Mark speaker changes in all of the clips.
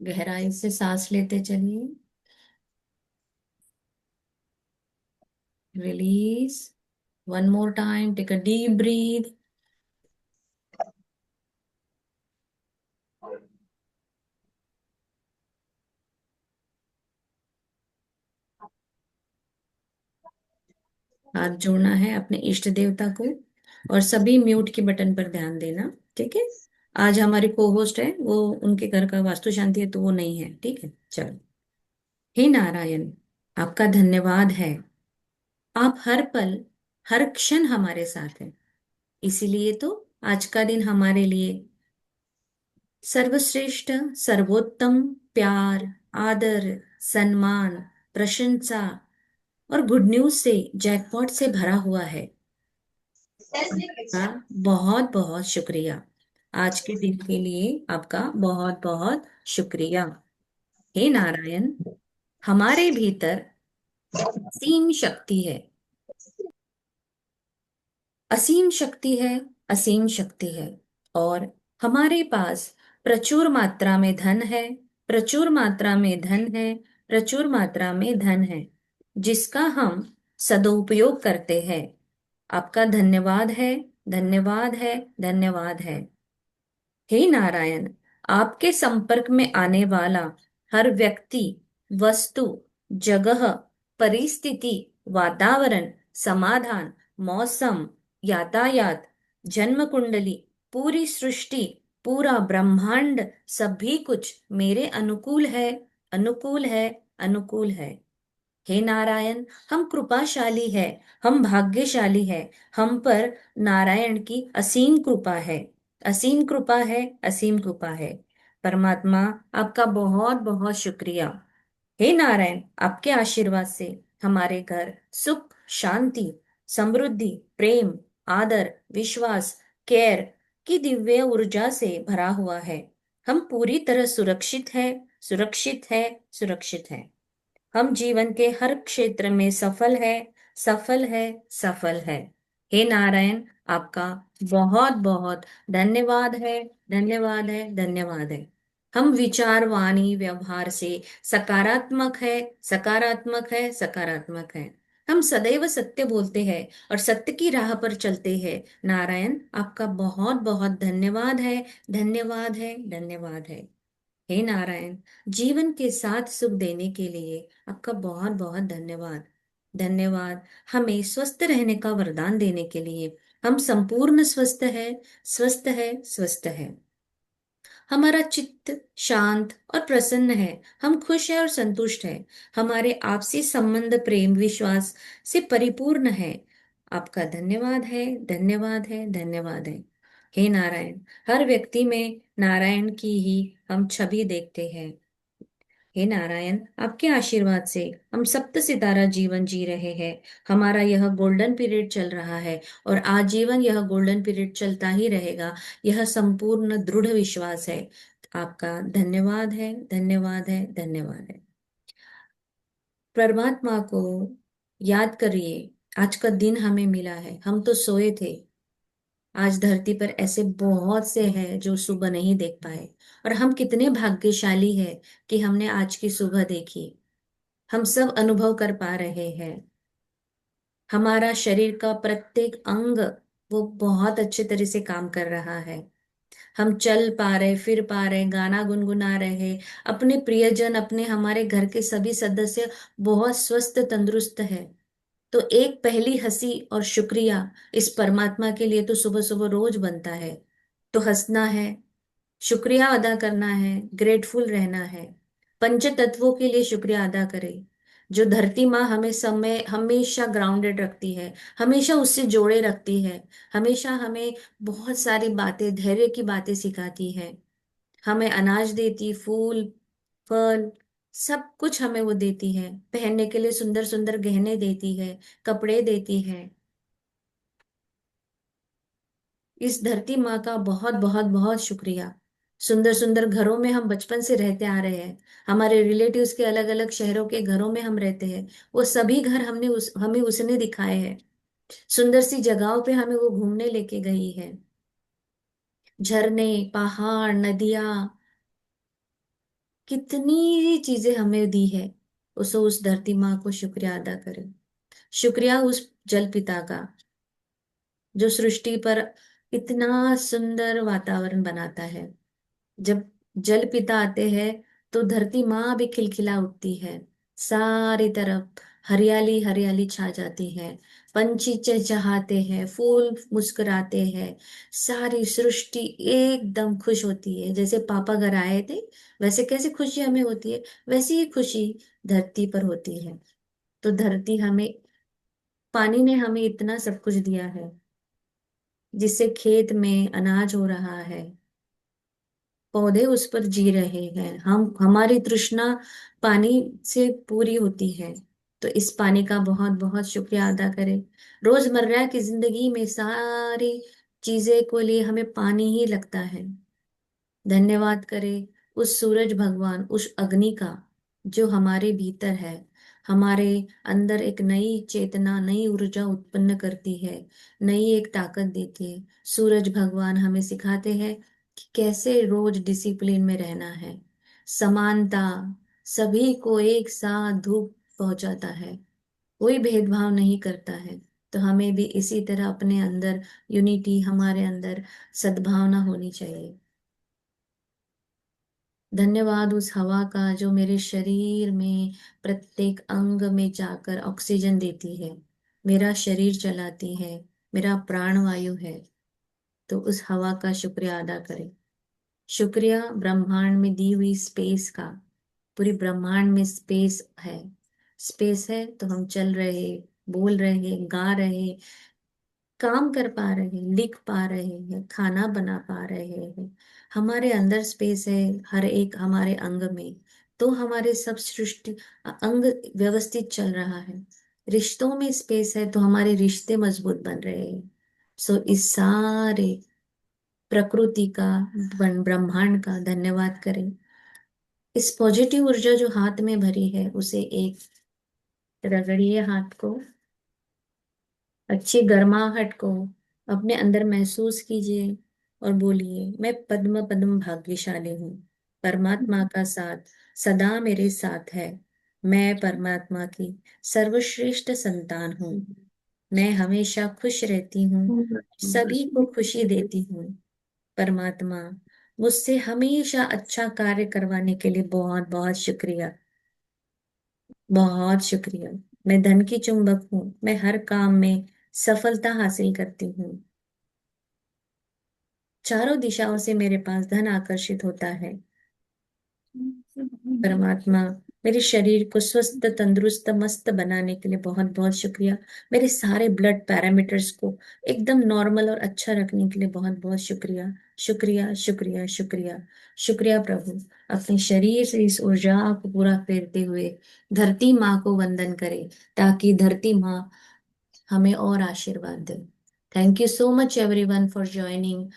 Speaker 1: गहराई से सांस लेते चलिए। Release. One more time, take a deep breath. हाथ जोड़ना है अपने इष्ट देवता को। और सभी म्यूट के बटन पर ध्यान देना। ठीक है। आज हमारी को होस्ट है, वो उनके घर का वास्तु शांति है तो वो नहीं है। ठीक है, चलो। हे नारायण, आपका धन्यवाद है। आप हर पल, हर क्षण हमारे साथ हैं। इसीलिए तो आज का दिन हमारे लिए सर्वश्रेष्ठ, सर्वोत्तम प्यार, आदर, सम्मान, प्रशंसा और गुड न्यूज से जैकपॉट से भरा हुआ है। हाँ, बहुत बहुत शुक्रिया। आज के दिन के लिए आपका बहुत बहुत शुक्रिया। हे नारायण, हमारे भीतर असीम शक्ति है। असीम शक्ति है। असीम शक्ति है। और हमारे पास प्रचुर मात्रा में धन है। प्रचुर मात्रा में धन है। प्रचुर मात्रा में धन है, जिसका हम सदुपयोग करते हैं। आपका धन्यवाद है। धन्यवाद है। धन्यवाद है। हे नारायण, आपके संपर्क में आने वाला हर व्यक्ति, वस्तु, जगह, परिस्थिति, वातावरण, समाधान, मौसम, यातायात, जन्म कुंडली, पूरी सृष्टि, पूरा ब्रह्मांड, सभी कुछ मेरे अनुकूल है। अनुकूल है। अनुकूल है। हे नारायण, हम कृपाशाली है। हम भाग्यशाली है। हम पर नारायण की असीम कृपा है। असीम कृपा है। असीम कृपा है। परमात्मा, आपका बहुत बहुत शुक्रिया। हे नारायण, आपके आशीर्वाद से हमारे घर सुख, शांति, समृद्धि, प्रेम, आदर, विश्वास, केयर की दिव्य ऊर्जा से भरा हुआ है। हम पूरी तरह सुरक्षित है। सुरक्षित है। सुरक्षित है। हम जीवन के हर क्षेत्र में सफल है। सफल है। सफल है। हे नारायण, आपका बहुत बहुत धन्यवाद है। धन्यवाद है। धन्यवाद है। हम विचार, वाणी, व्यवहार से सकारात्मक है। सकारात्मक है। सकारात्मक है। हम सदैव सत्य बोलते हैं और सत्य की राह पर चलते हैं। नारायण, आपका बहुत बहुत धन्यवाद है। धन्यवाद है। धन्यवाद है। हे नारायण, जीवन के साथ सुख देने के लिए आपका बहुत बहुत धन्यवाद। धन्यवाद। हमें स्वस्थ रहने का वरदान देने के लिए। हम संपूर्ण स्वस्थ है। स्वस्थ है। स्वस्थ है। हमारा चित्त शांत और प्रसन्न है। हम खुश हैं और संतुष्ट हैं। हमारे आपसी संबंध प्रेम विश्वास से परिपूर्ण है। आपका धन्यवाद है। धन्यवाद है। धन्यवाद है। हे नारायण, हर व्यक्ति में नारायण की ही हम छवि देखते हैं। हे नारायण, आपके आशीर्वाद से हम सप्त सितारा जीवन जी रहे हैं। हमारा यह गोल्डन पीरियड चल रहा है और आजीवन यह गोल्डन पीरियड चलता ही रहेगा। यह संपूर्ण दृढ़ विश्वास है। आपका धन्यवाद है। धन्यवाद है। धन्यवाद है। परमात्मा को याद करिए। आज का दिन हमें मिला है, हम तो सोए थे। आज धरती पर ऐसे बहुत से हैं जो सुबह नहीं देख पाए। और हम कितने भाग्यशाली हैं कि हमने आज की सुबह देखी। हम सब अनुभव कर पा रहे हैं। हमारा शरीर का प्रत्येक अंग वो बहुत अच्छे तरह से काम कर रहा है। हम चल पा रहे, फिर पा रहे, गाना गुनगुना रहे। अपने प्रियजन, अपने हमारे घर के सभी सदस्य बहुत स्वस्थ तंदुरुस्त है। तो एक पहली हंसी और शुक्रिया इस परमात्मा के लिए तो सुबह सुबह रोज बनता है। तो हंसना है, शुक्रिया अदा करना है, ग्रेटफुल रहना है। पंच तत्वों के लिए शुक्रिया अदा करें। जो धरती माँ हमें समय हमेशा ग्राउंडेड रखती है, हमेशा उससे जोड़े रखती है। हमेशा हमें बहुत सारी बातें, धैर्य की बातें सिखाती है। हमें अनाज देती, फूल, फल, सब कुछ हमें वो देती है। पहनने के लिए सुंदर सुंदर गहने देती है, कपड़े देती है। इस धरती माँ का बहुत बहुत बहुत शुक्रिया। सुंदर सुंदर घरों में हम बचपन से रहते आ रहे हैं। हमारे रिलेटिव्स के अलग अलग शहरों के घरों में हम रहते हैं। वो सभी घर हमें उसने दिखाए हैं। सुंदर सी जगहों पे हमें वो घूमने लेके गई है। झरने, पहाड़, नदियाँ, कितनी चीजें हमें दी है, उस धरती माँ को शुक्रिया अदा करें। शुक्रिया उस जल पिता का जो सृष्टि पर इतना सुंदर वातावरण बनाता है। जब जल पिता आते हैं तो धरती माँ भी खिलखिला उठती है, सारी तरफ हरियाली हरियाली छा जाती है, पंछी चहचहाते हैं, फूल मुस्कुराते हैं, सारी सृष्टि एकदम खुश होती है। जैसे पापा घर आए थे, वैसे कैसे खुशी हमें होती है, वैसी ही खुशी धरती पर होती है। तो धरती हमें, पानी ने हमें इतना सब कुछ दिया है, जिससे खेत में अनाज हो रहा है, पौधे उस पर जी रहे हैं, हम, हमारी तृष्णा पानी से पूरी होती है। तो इस पानी का बहुत बहुत शुक्रिया अदा करें। रोजमर्रा की जिंदगी में सारी चीजें को लिए हमें पानी ही लगता है। धन्यवाद करें उस सूरज भगवान, उस अग्नि का, जो हमारे भीतर है, हमारे अंदर एक नई चेतना, नई ऊर्जा उत्पन्न करती है, नई एक ताकत देती है। सूरज भगवान हमें सिखाते हैं कि कैसे रोज डिसिप्लिन में रहना है। समानता, सभी को एक साथ धूप पहुंचाता है, कोई भेदभाव नहीं करता है। तो हमें भी इसी तरह अपने अंदर यूनिटी, हमारे अंदर सद्भावना होनी चाहिए। धन्यवाद उस हवा का जो मेरे शरीर में प्रत्येक अंग में जाकर ऑक्सीजन देती है, मेरा शरीर चलाती है, मेरा प्राणवायु है। तो उस हवा का शुक्रिया अदा करें। शुक्रिया ब्रह्मांड में दी हुई स्पेस का। पूरी ब्रह्मांड में स्पेस है, स्पेस है तो हम चल रहे, बोल रहे, गा रहे, काम कर पा रहे हैं, लिख पा रहे हैं, खाना बना पा रहे हैं। हमारे अंदर स्पेस है, हर एक हमारे अंग में। तो हमारे सब सृष्टि अंग व्यवस्थित चल रहा है। रिश्तों में स्पेस है तो हमारे रिश्ते मजबूत बन रहे हैं। सो इस सारे प्रकृति का, ब्रह्मांड का धन्यवाद करें। इस पॉजिटिव ऊर्जा जो हाथ में भरी है उसे एक रगड़िए, हाथ को अच्छी गर्माहट को अपने अंदर महसूस कीजिए और बोलिए, मैं पद्म पद्म भाग्यशाली हूँ। परमात्मा का साथ सदा मेरे साथ है। मैं परमात्मा की सर्वश्रेष्ठ संतान हूँ। मैं हमेशा खुश रहती हूँ, सभी को खुशी देती हूँ। परमात्मा, मुझसे हमेशा अच्छा कार्य करवाने के लिए बहुत बहुत शुक्रिया, बहुत शुक्रिया। मैं धन की चुंबक हूँ, मैं हर काम में सफलता हासिल करती हूँ। चारों दिशाओं से मेरे पास धन आकर्षित होता है। परमात्मा, मेरे शरीर को स्वस्थ, तंदुरुस्त, मस्त बनाने के लिए बहुत बहुत शुक्रिया। मेरे सारे ब्लड पैरामीटर्स को एकदम नॉर्मल और अच्छा रखने के लिए बहुत बहुत शुक्रिया। शुक्रिया शुक्रिया शुक्रिया। शुक्रिया प्रभु। अपने शरीर से इस ऊर्जा को पूरा फेरते हुए धरती माँ को वंदन करें, ताकि धरती माँ हमें और आशीर्वाद दे। Thank you so much everyone for joining.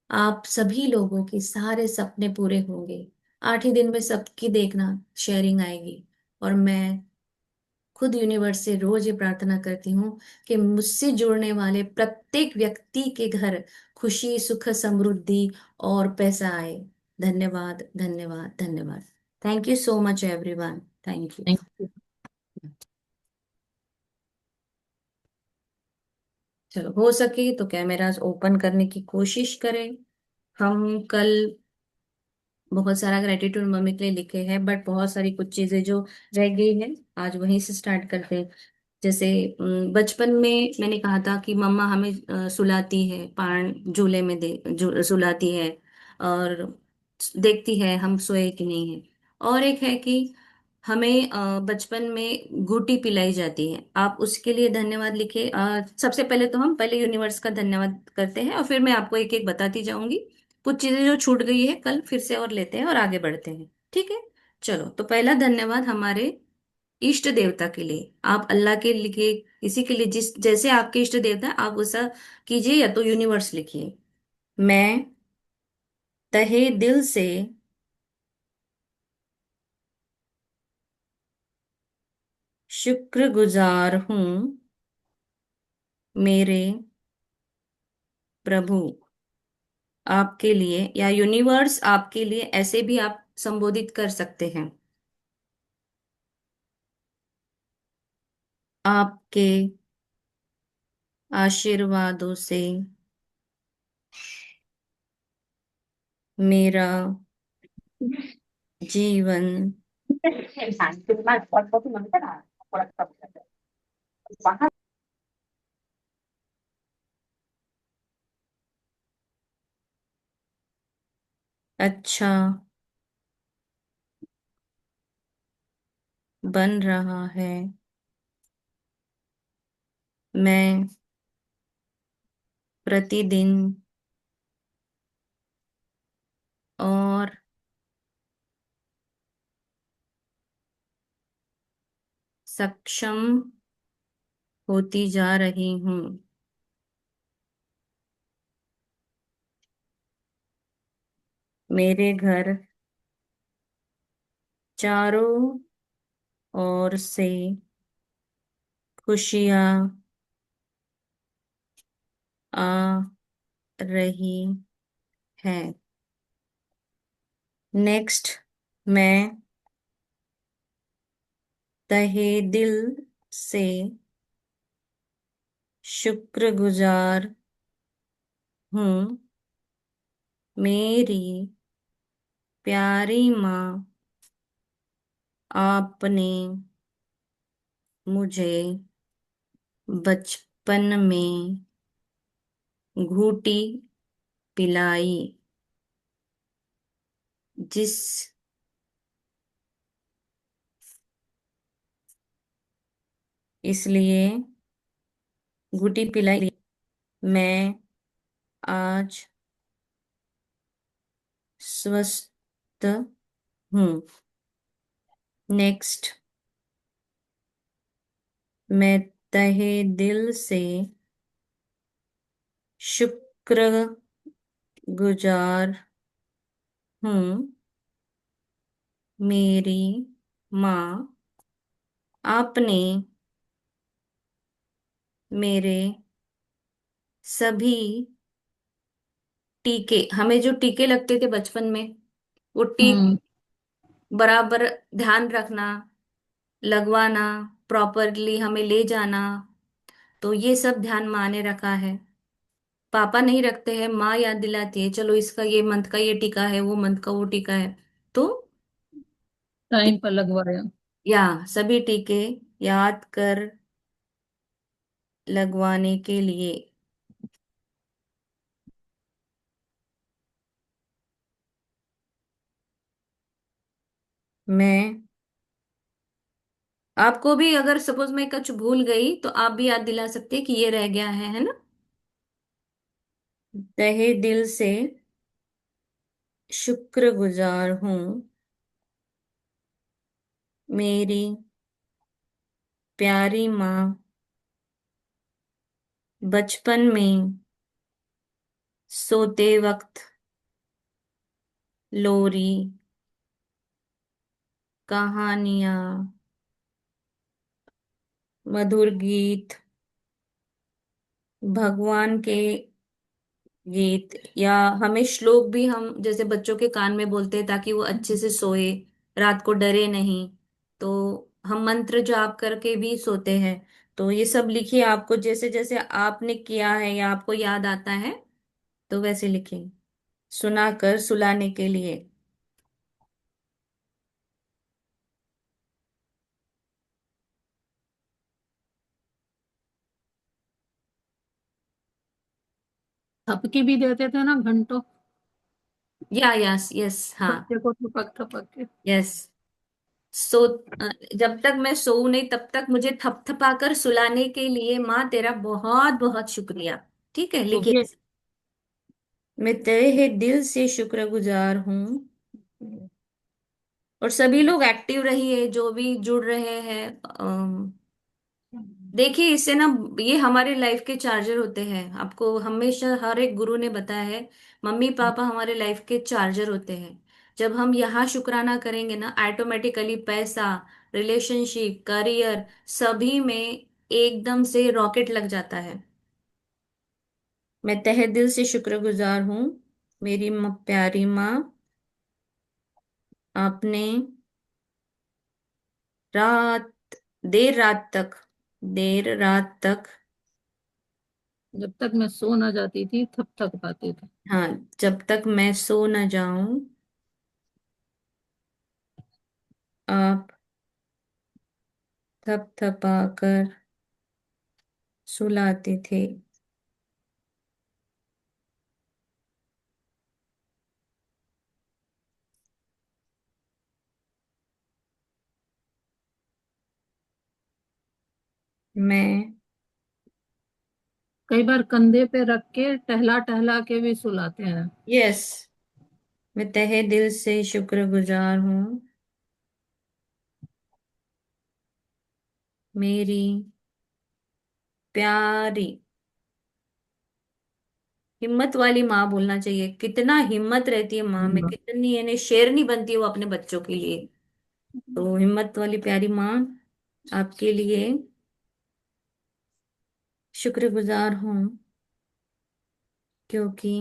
Speaker 1: आप सभी लोगों के सारे सपने पूरे होंगे। 8 ही दिन में सबकी देखना शेयरिंग आएगी। और मैं खुद यूनिवर्स से रोज ये प्रार्थना करती हूँ कि मुझसे जुड़ने वाले प्रत्येक व्यक्ति के घर खुशी, सुख, समृद्धि और पैसा आए। धन्यवाद धन्यवाद धन्यवाद। Thank you so much everyone. Thank you.
Speaker 2: Thank you.
Speaker 1: चलो, हो सके तो कैमरास ओपन करने की कोशिश करें। हम कल बहुत सारा ग्रेटिट्यूड मम्मी के लिए लिखे हैं, बट बहुत सारी कुछ चीजें जो रह गई है, आज वहीं से स्टार्ट करते हैं। जैसे बचपन में मैंने कहा था कि मम्मा हमें सुलाती है, पान झूले में सुलाती है और देखती है हम सोए कि नहीं है। और एक है कि हमें बचपन में घूटी पिलाई जाती है। आप उसके लिए धन्यवाद लिखे। सबसे पहले तो हम पहले यूनिवर्स का धन्यवाद करते हैं और फिर मैं आपको एक एक बताती जाऊंगी। कुछ चीजें जो छूट गई है कल फिर से और लेते हैं और आगे बढ़ते हैं, ठीक है। चलो, तो पहला धन्यवाद हमारे इष्ट देवता के लिए। आप अल्लाह के लिखिए, किसी के लिए जिस जैसे आपके इष्ट देवता है, आप वैसा कीजिए, या तो यूनिवर्स लिखिए। मैं तहे दिल से शुक्रगुजार हूँ मेरे प्रभु। आपके लिए या यूनिवर्स आपके लिए, ऐसे भी आप संबोधित कर सकते हैं। आपके आशीर्वादों से मेरा जीवन अच्छा बन रहा है। मैं प्रतिदिन और सक्षम होती जा रही हूँ। मेरे घर चारों ओर से खुशियाँ आ रही हैं। नेक्स्ट, मैं तहे दिल से शुक्रगुजार हूँ। मेरी प्यारी माँ, आपने मुझे बचपन में घूटी पिलाई, जिस इसलिए घूटी पिलाई मैं आज स्वस्थ हूँ। नेक्स्ट, मैं तहे दिल से शुक्रगुजार हूँ। मेरी माँ, आपने मेरे सभी टीके, हमें जो टीके लगते थे बचपन में, वो
Speaker 2: हम्म।
Speaker 1: बराबर ध्यान रखना, लगवाना, प्रॉपरली हमें ले जाना, तो ये सब ध्यान माँ ने रखा है। पापा नहीं रखते हैं, माँ याद दिलाती है, चलो इसका ये मंथ का ये टीका है, वो मंथ का वो टीका है। तो
Speaker 2: टाइम पर लगवाया।
Speaker 1: या सभी टीके याद कर लगवाने के लिए मैं आपको भी, अगर सपोज मैं कुछ भूल गई तो आप भी याद दिला सकते हैं कि ये रह गया है ना। तहे दिल से शुक्रगुजार हूँ। मेरी प्यारी माँ, बचपन में सोते वक्त लोरी, कहानियाँ, मधुर गीत, भगवान के गीत, या हमें श्लोक भी हम जैसे बच्चों के कान में बोलते हैं ताकि वो अच्छे से सोए, रात को डरे नहीं। तो हम मंत्र जाप करके भी सोते हैं। तो ये सब लिखिए, आपको जैसे जैसे आपने किया है या आपको याद आता है तो वैसे लिखिए, सुनाकर सुलाने के लिए।
Speaker 2: थपकी भी देते थे ना घंटों।
Speaker 1: या यस यस हाँ।
Speaker 2: बच्चे को थपक थपक के।
Speaker 1: यस। सो जब तक मैं सोऊं नहीं तब तक मुझे थपथपाकर सुलाने के लिए माँ तेरा बहुत बहुत शुक्रिया। ठीक है,
Speaker 2: तो
Speaker 1: लिखिए।
Speaker 2: ये
Speaker 1: मैं तहे दिल से शुक्रगुजार हूँ। और सभी लोग एक्टिव रहिए जो भी जुड़ रहे हैं। देखिए इससे ना, ये हमारे लाइफ के चार्जर होते हैं, आपको हमेशा हर एक गुरु ने बताया है। मम्मी पापा हमारे लाइफ के चार्जर होते हैं। जब हम यहाँ शुक्राना करेंगे ना, ऑटोमेटिकली पैसा, रिलेशनशिप, करियर, सभी में एकदम से रॉकेट लग जाता है। मैं तहे दिल से शुक्रगुजार हूँ। मेरी प्यारी माँ, आपने रात देर रात तक देर रात तक,
Speaker 2: जब तक मैं सो ना जाती थी तब तक पाती थी।
Speaker 1: हाँ, जब तक मैं सो न जाऊं आप थपथपा कर सुलाते थे। मैं,
Speaker 2: कई बार कंधे पे रख के टहला टहला के भी सुलाते हैं।
Speaker 1: यस, मैं तहे दिल से शुक्रगुजार हूँ मेरी प्यारी, हिम्मत वाली माँ बोलना चाहिए, कितना हिम्मत रहती है माँ में,
Speaker 2: हम्म।
Speaker 1: कितनी यानी शेरनी बनती है वो अपने बच्चों के लिए। तो हिम्मत वाली प्यारी माँ, आपके लिए शुक्रगुजार हूँ क्योंकि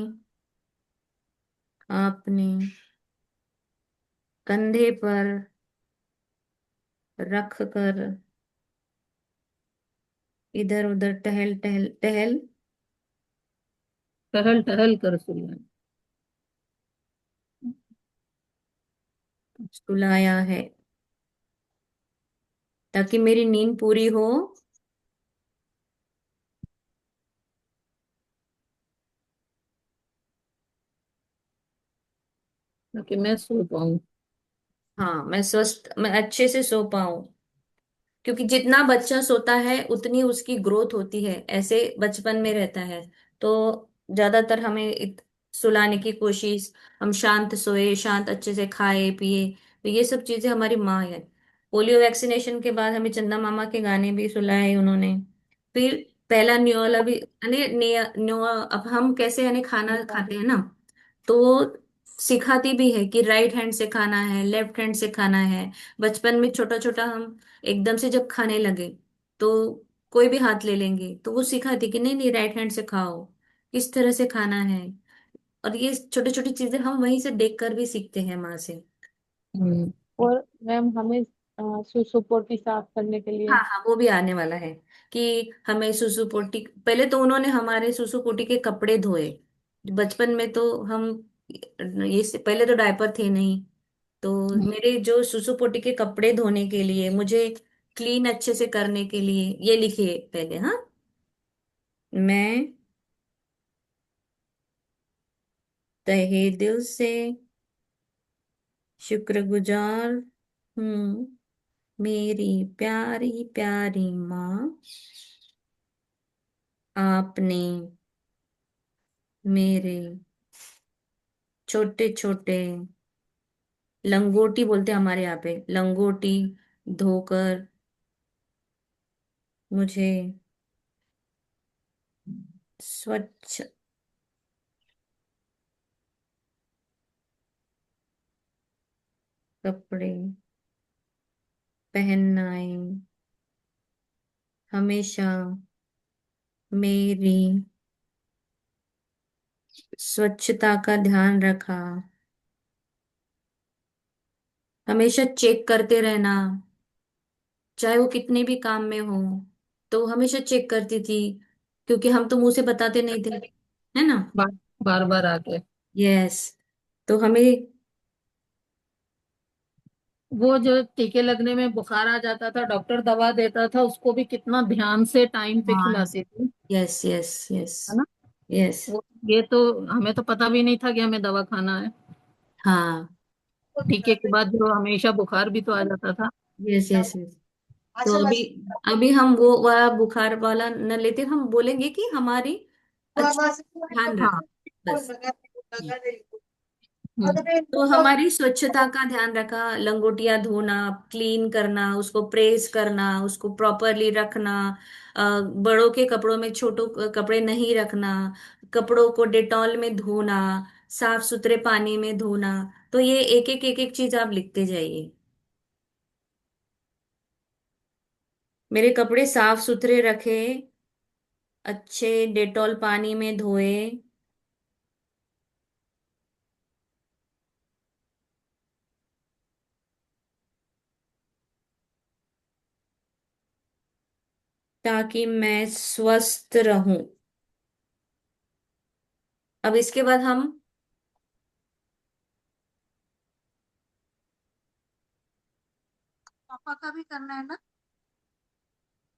Speaker 1: आपने कंधे पर रख कर इधर उधर टहल टहल टहल
Speaker 2: टहल टहल कर सुलाए।
Speaker 1: सुलाया है, ताकि मेरी नींद पूरी हो।
Speaker 2: ताकि मैं सो पाऊं।
Speaker 1: हाँ, मैं स्वस्थ, मैं अच्छे से सो पाऊं, क्योंकि जितना बच्चा सोता है उतनी उसकी ग्रोथ होती है, ऐसे बचपन में रहता है। तो ज्यादातर हमें सुलाने की कोशिश, हम शांत सोए, शांत अच्छे से खाए पिए, तो ये सब चीजें हमारी माँ है। पोलियो वैक्सीनेशन के बाद हमें चंदा मामा के गाने भी सुनाए उन्होंने। फिर पहला न्योला भी, यानी अब हम कैसे यानी खाना खाते हैं ना, तो वो सिखाती भी है कि राइट हैंड से खाना है, लेफ्ट हैंड से खाना है। बचपन में छोटा छोटा हम एकदम से जब खाने लगे तो कोई भी हाथ ले लेंगे, तो वो सिखाती कि नहीं नहीं, राइट हैंड से खाओ, किस तरह से खाना है। और ये छोटी छोटी चीजें हम वहीं से देख कर भी सीखते हैं माँ से।
Speaker 2: हम्म।
Speaker 3: और मैम हमें सुसु पोटी साफ करने के लिए।
Speaker 1: हाँ हाँ, वो भी आने वाला है कि हमें सुसु पोटी, पहले तो उन्होंने हमारे सुसु पोटी के कपड़े धोए। बचपन में तो हम ये पहले तो डायपर थे नहीं, तो मेरे जो सुसु पोटी के कपड़े धोने के लिए, मुझे क्लीन अच्छे से करने के लिए, ये लिखिए पहले, हाँ, मैं तहे दिल से शुक्रगुजार हूँ मेरी प्यारी प्यारी माँ, आपने मेरे छोटे छोटे लंगोटी बोलते हैं हमारे यहाँ पे, लंगोटी धोकर मुझे स्वच्छ कपड़े पहनाए, हमेशा मेरी स्वच्छता का ध्यान रखा, हमेशा चेक करते रहना, चाहे वो कितने भी काम में हो, तो हमेशा चेक करती थी, क्योंकि हम तो मुंह से बताते नहीं थे, है ना।
Speaker 2: बार बार बार आके।
Speaker 1: यस, तो हमें,
Speaker 2: वो जो टीके लगने में बुखार आ जाता था, डॉक्टर दवा देता था, उसको भी कितना ध्यान से टाइम पे
Speaker 1: हाँ,
Speaker 2: खिलाती थी।
Speaker 1: यस यस यस,
Speaker 2: है ना।
Speaker 1: यस,
Speaker 2: वो ये तो हमें तो पता भी नहीं था कि हमें दवा खाना है।
Speaker 1: हाँ,
Speaker 2: टीके के बाद जो हमेशा बुखार भी तो आ जाता था।
Speaker 1: Yes yes yes. तो अभी, अभी हम वो वाला बुखार वाला न लेते, हम बोलेंगे कि हमारी अच्छी ध्यान रख,
Speaker 2: हाँ।
Speaker 1: बस।
Speaker 2: हम्म।
Speaker 1: तो हमारी स्वच्छता का ध्यान रखा, लंगोटिया धोना, क्लीन करना, उसको प्रेस करना, उसको प्रॉपरली रखना, बड़ों के कपड़ों में छोटों कपड़े नहीं रखना, कपड़ों को डेटॉल में धोना, साफ सुथरे पानी में धोना। तो ये एक एक चीज आप लिखते जाइए। मेरे कपड़े साफ सुथरे रखे, अच्छे डेटॉल पानी में धोए, ताकि मैं स्वस्थ रहूं। अब इसके बाद हम
Speaker 4: पापा का भी करना है ना?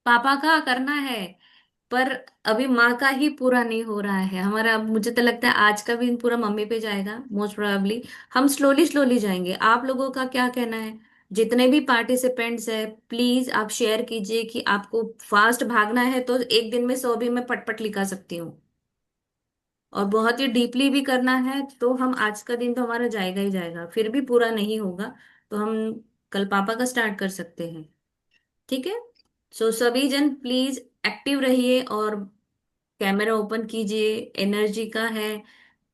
Speaker 1: पापा का करना है, पर अभी माँ का ही पूरा नहीं हो रहा है हमारा। मुझे तो लगता है आज का भी पूरा मम्मी पे जाएगा मोस्ट प्रोबेबली। हम स्लोली स्लोली जाएंगे। आप लोगों का क्या कहना है? जितने भी पार्टिसिपेंट्स है, प्लीज आप शेयर कीजिए कि आपको फास्ट भागना है तो एक दिन में 100 भी मैं पटपट लिखा सकती हूँ, और बहुत ही डीपली भी करना है तो हम आज का दिन तो हमारा जाएगा ही जाएगा, फिर भी पूरा नहीं होगा तो हम कल पापा का स्टार्ट कर सकते हैं। ठीक है। सो सभी जन प्लीज एक्टिव रहिए और कैमरा ओपन कीजिए। एनर्जी का है,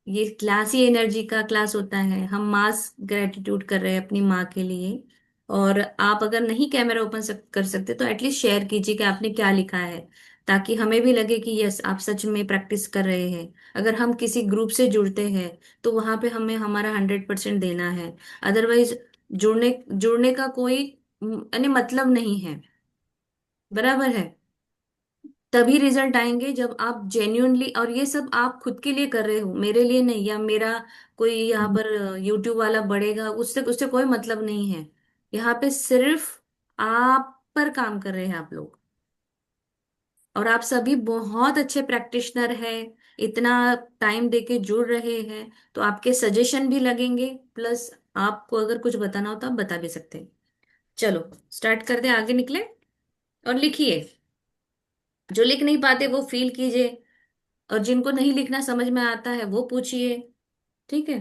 Speaker 1: ये क्लास ही एनर्जी का क्लास होता है। हम मास ग्रेटिट्यूड कर रहे हैं अपनी माँ के लिए। और आप अगर नहीं कैमरा ओपन कर सकते तो एटलीस्ट शेयर कीजिए कि आपने क्या लिखा है, ताकि हमें भी लगे कि यस आप सच में प्रैक्टिस कर रहे हैं। अगर हम किसी ग्रुप से जुड़ते हैं तो वहां पे हमें हमारा 100% देना है। अदरवाइज जुड़ने जुड़ने का कोई यानी मतलब नहीं है। बराबर है। तभी रिजल्ट आएंगे जब आप जेन्यूनली, और ये सब आप खुद के लिए कर रहे हो, मेरे लिए नहीं, या मेरा कोई यहाँ पर यूट्यूब वाला बढ़ेगा उससे उससे कोई मतलब नहीं है। यहाँ पे सिर्फ आप पर काम कर रहे हैं आप लोग। और आप सभी बहुत अच्छे प्रैक्टिशनर हैं, इतना टाइम देके जुड़ रहे हैं, तो आपके सजेशन भी लगेंगे। प्लस आपको अगर कुछ बताना हो तो आप बता भी सकते हैं। चलो स्टार्ट कर दे, आगे निकले और लिखिए। जो लिख नहीं पाते वो फील कीजिए, और जिनको नहीं लिखना समझ में आता है वो पूछिए। ठीक है।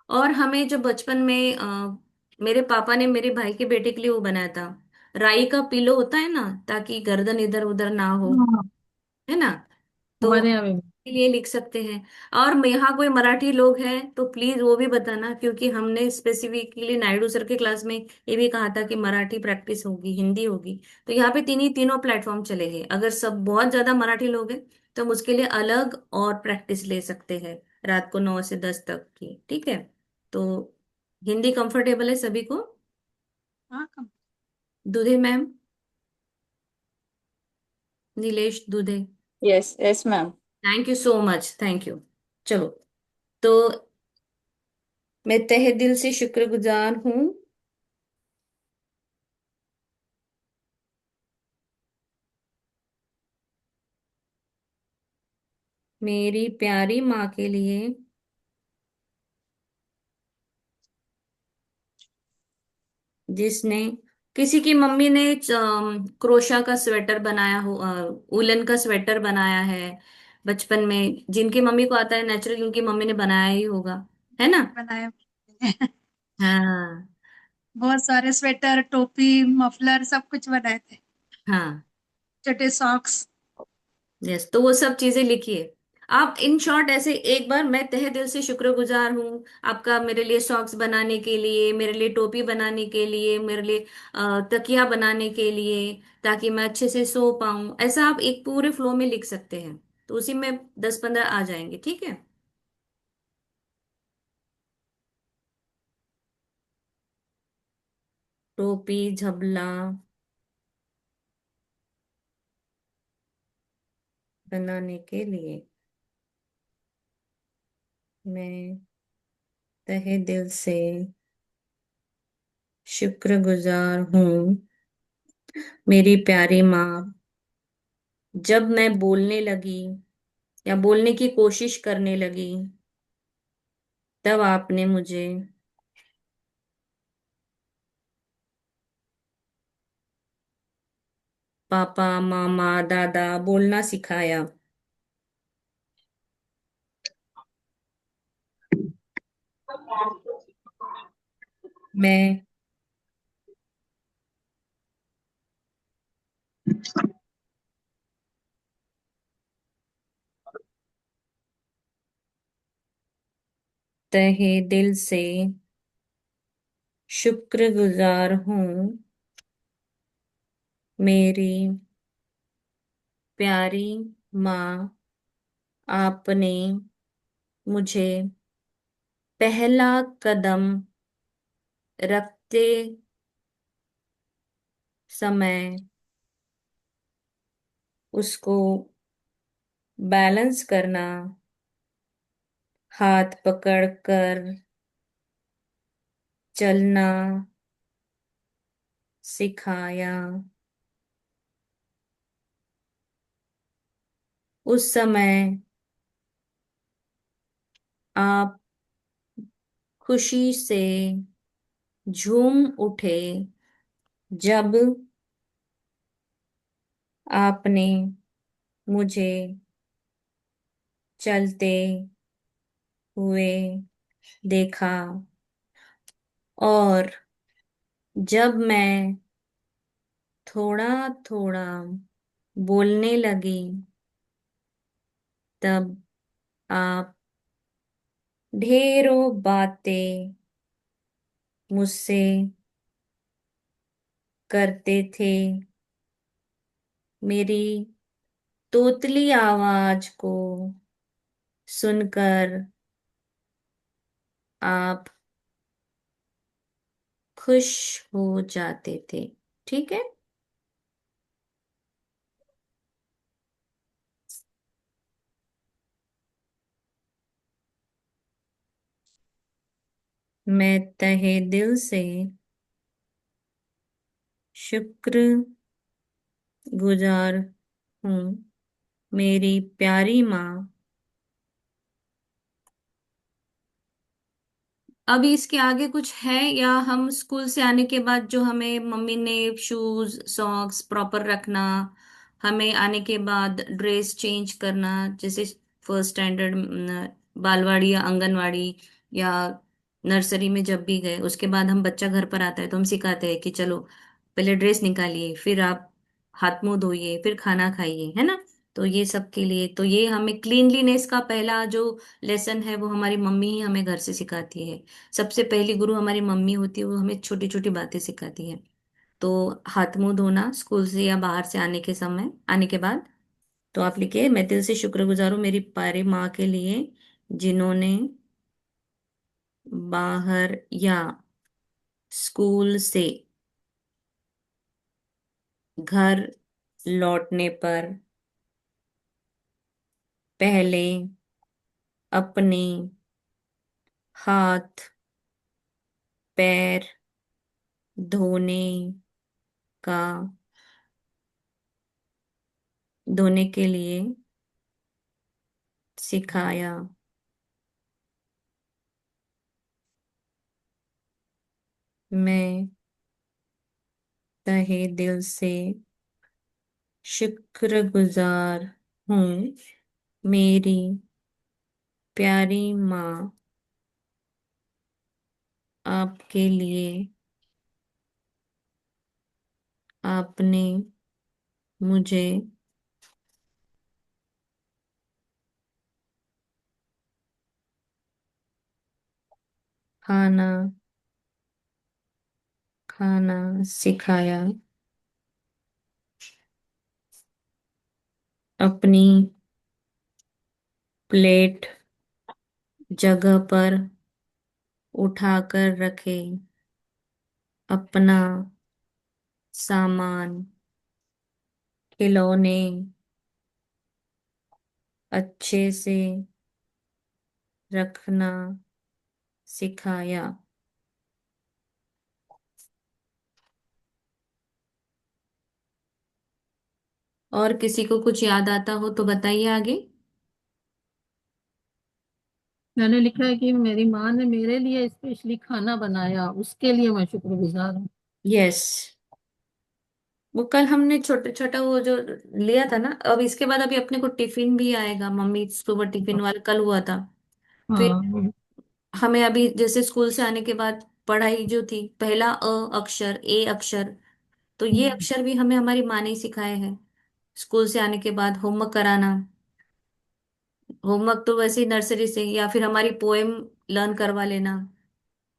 Speaker 1: और हमें जो बचपन में मेरे पापा ने मेरे भाई के बेटे के लिए वो बनाया था, राई का पिलो होता है ना, ताकि गर्दन इधर उधर ना हो,
Speaker 2: हाँ,
Speaker 1: है ना। तो
Speaker 2: हमारे यहाँ भी।
Speaker 1: के लिए लिख सकते हैं। और यहाँ कोई मराठी लोग हैं तो प्लीज वो भी बताना, क्योंकि हमने स्पेसिफिकली नायडू सर के क्लास में ये भी कहा था कि मराठी प्रैक्टिस होगी, हिंदी होगी। तो यहाँ पे तीनों प्लेटफॉर्म चलेंगे। अगर सब बहुत ज्यादा मराठी लोग हैं तो हम उसके लिए अलग और प्रैक्टिस ले सकते हैं, रात को 9 से 10 तक की। ठीक है। तो हिंदी कंफर्टेबल है सभी को?
Speaker 4: हाँ, come.
Speaker 1: Dudhe ma'am, Nilesh Dudhe.
Speaker 5: Yes yes ma'am.
Speaker 1: Thank you so much, thank you. चलो, तो मैं तहे दिल से शुक्रगुजार हूँ मेरी प्यारी माँ के लिए, जिसने, किसी की मम्मी ने क्रोशा का स्वेटर बनाया हो, उलन का स्वेटर बनाया है बचपन में। जिनकी मम्मी को आता है नेचुरली उनकी मम्मी ने बनाया ही होगा, है ना।
Speaker 4: बनाए।
Speaker 1: हाँ।
Speaker 4: बहुत सारे स्वेटर, टोपी, मफलर सब कुछ बनाए थे।
Speaker 1: हाँ।
Speaker 4: छोटे सॉक्स।
Speaker 1: यस, तो वो सब चीजें लिखिए आप। इन शॉर्ट ऐसे एक बार, मैं तहे दिल से शुक्रगुजार हूँ आपका, मेरे लिए सॉक्स बनाने के लिए, मेरे लिए टोपी बनाने के लिए, मेरे लिए तकिया बनाने के लिए, ताकि मैं अच्छे से सो पाऊं। ऐसा आप एक पूरे फ्लो में लिख सकते हैं, तो उसी में 10-15 आ जाएंगे। ठीक है। टोपी, झबला बनाने के लिए मैं तहे दिल से शुक्रगुजार हूँ मेरी प्यारी माँ। जब मैं बोलने लगी या बोलने की कोशिश करने लगी, तब आपने मुझे पापा, मामा, दादा बोलना सिखाया। मैं तहे दिल से शुक्रगुजार हूँ मेरी प्यारी माँ। आपने मुझे पहला कदम रखते समय उसको बैलेंस करना, हाथ पकड़कर चलना सिखाया। उस समय आप खुशी से झूम उठे जब आपने मुझे चलते हुए देखा, और जब मैं थोड़ा थोड़ा बोलने लगी तब आप ढेरों बातें मुझसे करते थे। मेरी तोतली आवाज को सुनकर आप खुश हो जाते थे। ठीक है। मैं तहे दिल से शुक्र गुजार हूँ, मेरी प्यारी माँ। अभी इसके आगे कुछ है, या हम स्कूल से आने के बाद जो हमें मम्मी ने शूज सॉक्स प्रॉपर रखना, हमें आने के बाद ड्रेस चेंज करना, जैसे फर्स्ट स्टैंडर्ड, बालवाड़ी या आंगनवाड़ी या नर्सरी में जब भी गए, उसके बाद हम बच्चा घर पर आता है तो हम सिखाते हैं कि चलो पहले ड्रेस निकालिए, फिर आप हाथ मुंह धोइए, फिर खाना खाइए, है ना। तो ये सब के लिए तो ये हमें क्लीनलीनेस का पहला जो लेसन है वो हमारी मम्मी ही हमें घर से सिखाती है। सबसे पहली गुरु हमारी मम्मी होती है, वो हमें छोटी छोटी बातें सिखाती है। तो हाथ मुंह धोना स्कूल से या बाहर से आने के समय, आने के बाद। तो आप लिखिए, मैं दिल से शुक्रगुजार हूँ मेरी प्यारी माँ के लिए, जिन्होंने बाहर या स्कूल से घर लौटने पर पहले अपने हाथ पैर धोने का धोने के लिए सिखाया। मैं तहे दिल से शुक्रगुजार हूँ मेरी प्यारी माँ, आपके लिए। आपने मुझे खाना खाना सिखाया, अपनी प्लेट जगह पर उठाकर रखे, अपना सामान खिलौने अच्छे से रखना सिखाया। और किसी को कुछ याद आता हो तो बताइए आगे।
Speaker 2: मैंने लिखा है कि मेरी माँ ने मेरे लिए स्पेशली खाना बनाया, उसके लिए मैं शुक्रगुजार हूँ।
Speaker 1: यस, वो कल हमने छोटे छोटा वो जो लिया था ना, अब इसके बाद अभी अपने को टिफिन भी आएगा, मम्मी सुबह टिफिन वाला कल हुआ था। फिर
Speaker 2: हाँ।
Speaker 1: हमें अभी जैसे स्कूल से आने के बाद पढ़ाई जो थी, पहला अक्षर ए अक्षर, तो ये
Speaker 2: हम्म।
Speaker 1: अक्षर भी हमें हमारी माँ ने ही सिखाए हैं। स्कूल से आने के बाद होमवर्क कराना, होमवर्क तो वैसे ही नर्सरी से, या फिर हमारी पोएम लर्न करवा लेना,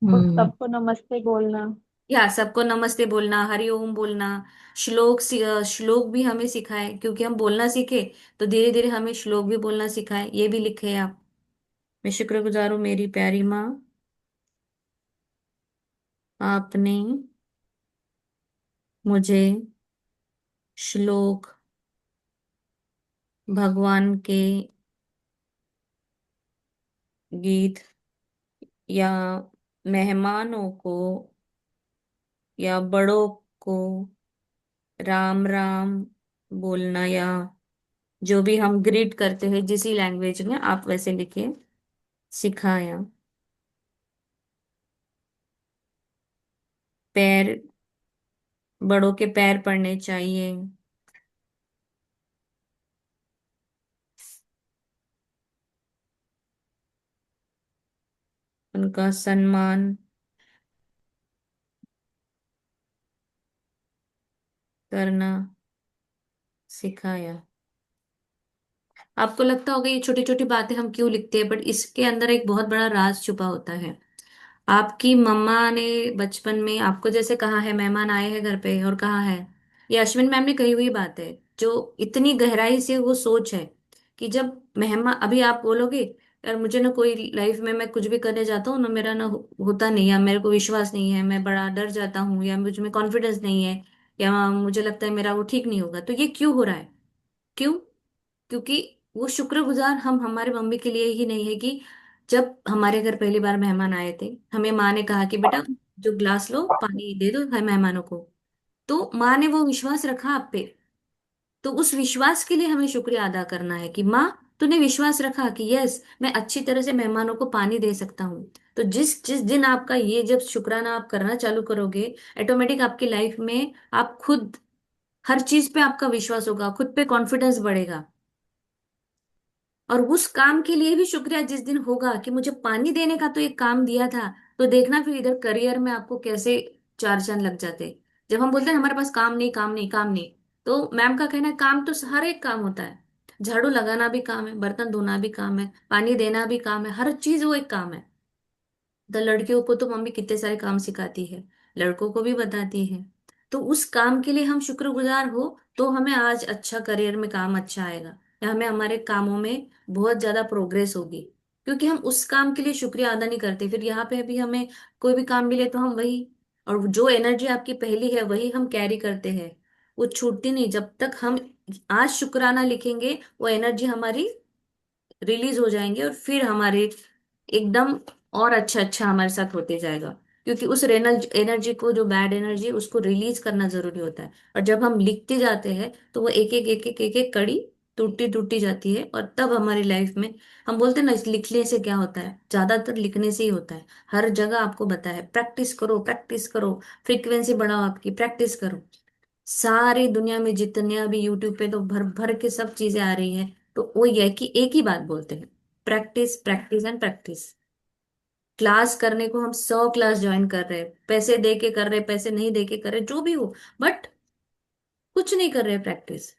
Speaker 3: और
Speaker 2: हम्म।
Speaker 3: सबको नमस्ते बोलना।
Speaker 1: या सबको नमस्ते बोलना, हरि ओम बोलना, श्लोक भी हमें सिखाए, क्योंकि हम बोलना सीखे तो धीरे धीरे हमें श्लोक भी बोलना सिखाए, ये भी लिखे हैं आप। मैं शुक्रगुजार हूँ मेरी प्यारी माँ, आपने मुझे श्लोक भगवान के गीत या मेहमानों को या बड़ों को राम राम बोलना, या जो भी हम ग्रीट करते हैं जिस लैंग्वेज में आप वैसे लिखे, सिखाया। पैर, बड़ों के पैर पड़ने चाहिए। उनका सम्मान करना सिखाया। आपको लगता होगा ये छोटी छोटी बातें हम क्यों लिखते हैं, बट इसके अंदर एक बहुत बड़ा राज छुपा होता है। आपकी मम्मा ने बचपन में आपको जैसे कहा है, मेहमान आए हैं घर पे, और कहा है, ये अश्विन मैम ने कही हुई बात है, जो इतनी गहराई से वो सोच है कि जब मेहमान, अभी आप बोलोगे यार मुझे ना कोई लाइफ में मैं कुछ भी करने जाता हूँ ना, मेरा ना होता नहीं, या मेरे को विश्वास नहीं है, मैं बड़ा डर जाता हूँ, या मुझ में कॉन्फिडेंस नहीं है, या मुझे लगता है मेरा वो ठीक नहीं होगा, तो ये क्यों हो रहा है? क्यों? क्योंकि वो शुक्रगुजार हम हमारे मम्मी के लिए ही नहीं है कि जब हमारे घर पहली बार मेहमान आए थे, हमें माँ ने कहा कि बेटा जो ग्लास लो पानी दे दो है मेहमानों को, तो माँ ने वो विश्वास रखा आप पे। तो उस विश्वास के लिए हमें शुक्रिया अदा करना है कि माँ, तूने विश्वास रखा कि यस मैं अच्छी तरह से मेहमानों को पानी दे सकता हूँ। तो जिस जिस दिन आपका ये जब शुक्राना आप करना चालू करोगे, ऑटोमेटिक आपकी लाइफ में आप खुद, हर चीज पे आपका विश्वास होगा, खुद पे कॉन्फिडेंस बढ़ेगा। और उस काम के लिए भी शुक्रिया जिस दिन होगा कि मुझे पानी देने का तो एक काम दिया था, तो देखना फिर इधर करियर में आपको कैसे चार चांद लग जाते। जब हम बोलते हैं हमारे पास काम नहीं, काम नहीं, काम नहीं, तो मैम का कहना है काम तो हर एक काम होता है। झाड़ू लगाना भी काम है, बर्तन धोना भी काम है, पानी देना भी काम है, हर चीज वो एक काम है। तो लड़कियों को तो मम्मी कितने सारे काम सिखाती है, लड़कों को भी बताती है। तो उस काम के लिए हम शुक्रगुजार हो, तो हमें आज अच्छा करियर में काम अच्छा आएगा, या हमें हमारे कामों में बहुत ज्यादा प्रोग्रेस होगी, क्योंकि हम उस काम के लिए शुक्रिया अदा नहीं करते। फिर यहाँ पे भी हमें कोई भी काम मिले तो हम वही, और जो एनर्जी आपकी पहली है वही हम कैरी करते हैं, वो छूटती नहीं। जब तक हम आज शुक्राना लिखेंगे, वो एनर्जी हमारी रिलीज हो जाएंगे, और फिर हमारे एकदम और अच्छा अच्छा हमारे साथ होते जाएगा। क्योंकि उस एनर्जी को, जो बैड एनर्जी, उसको रिलीज करना जरूरी होता है। और जब हम लिखते जाते हैं तो वो एक एक कड़ी टूटती टूटती जाती है, और तब हमारी लाइफ में, हम बोलते हैं ना लिखने से क्या होता है, ज्यादातर लिखने से ही होता है। हर जगह आपको पता है, प्रैक्टिस करो, प्रैक्टिस करो, फ्रीक्वेंसी बढ़ाओ, आपकी प्रैक्टिस करो। सारी दुनिया में जितने अभी यूट्यूब पे तो भर भर के सब चीजें आ रही हैं, तो वो ये है कि एक ही बात बोलते हैं, practice, practice and practice. Class करने को हम 100 क्लास ज्वाइन कर रहे हैं, पैसे दे के कर रहे, पैसे नहीं दे के कर रहे, जो भी हो, बट कुछ नहीं कर रहे प्रैक्टिस।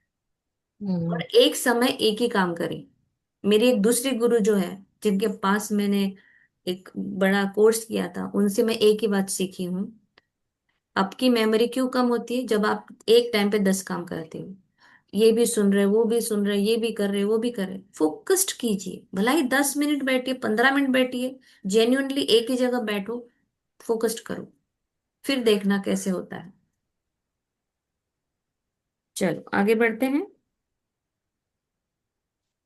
Speaker 1: और
Speaker 2: हम्म।
Speaker 1: एक समय एक ही काम करें। मेरी एक दूसरी गुरु जो है, जिनके पास मैंने एक बड़ा कोर्स किया था, उनसे मैं एक ही बात सीखी हूँ, आपकी मेमोरी क्यों कम होती है? जब आप एक टाइम पे 10 काम करते हो, ये भी सुन रहे, वो भी सुन रहे, ये भी कर रहे, वो भी कर रहे, फोकस्ड कीजिए, भला ही 10 मिनट बैठिए, 15 मिनट बैठिए, जेन्युइनली एक ही जगह बैठो, फोकस्ड करो, फिर देखना कैसे होता है। चलो आगे बढ़ते हैं।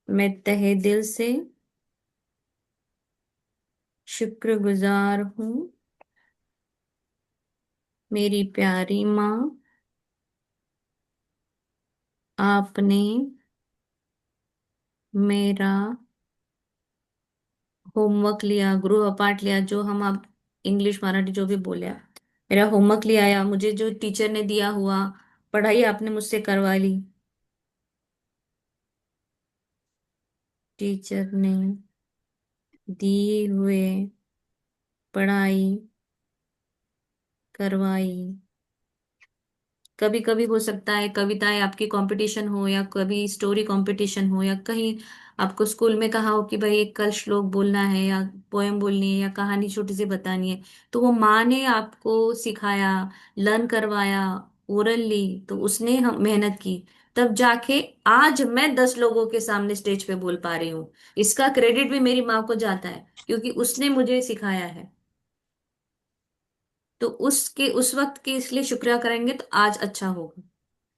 Speaker 1: मैं तहे दिल से शुक्रगुजार हूँ, मेरी प्यारी माँ, आपने मेरा होमवर्क लिया, गृह पाठ लिया, जो हम आप इंग्लिश मराठी जो भी बोले आप, मेरा होमवर्क लिया, या मुझे जो टीचर ने दिया हुआ पढ़ाई आपने मुझसे करवा ली, टीचर ने दिए हुए पढ़ाई करवाई। कभी कभी हो सकता है कविताएं आपकी कंपटीशन हो, या कभी स्टोरी कंपटीशन हो, या कहीं आपको स्कूल में कहा हो कि भाई एक कल श्लोक बोलना है, या पोएम बोलनी है, या कहानी छोटी सी बतानी है, तो वो माँ ने आपको सिखाया, लर्न करवाया ओरली, तो उसने हम मेहनत की, तब जाके आज मैं 10 लोगों के सामने स्टेज पे बोल पा रही हूँ। इसका क्रेडिट भी मेरी माँ को जाता है, क्योंकि उसने मुझे सिखाया है। तो उसके उस वक्त के इसलिए शुक्रिया करेंगे तो आज अच्छा होगा।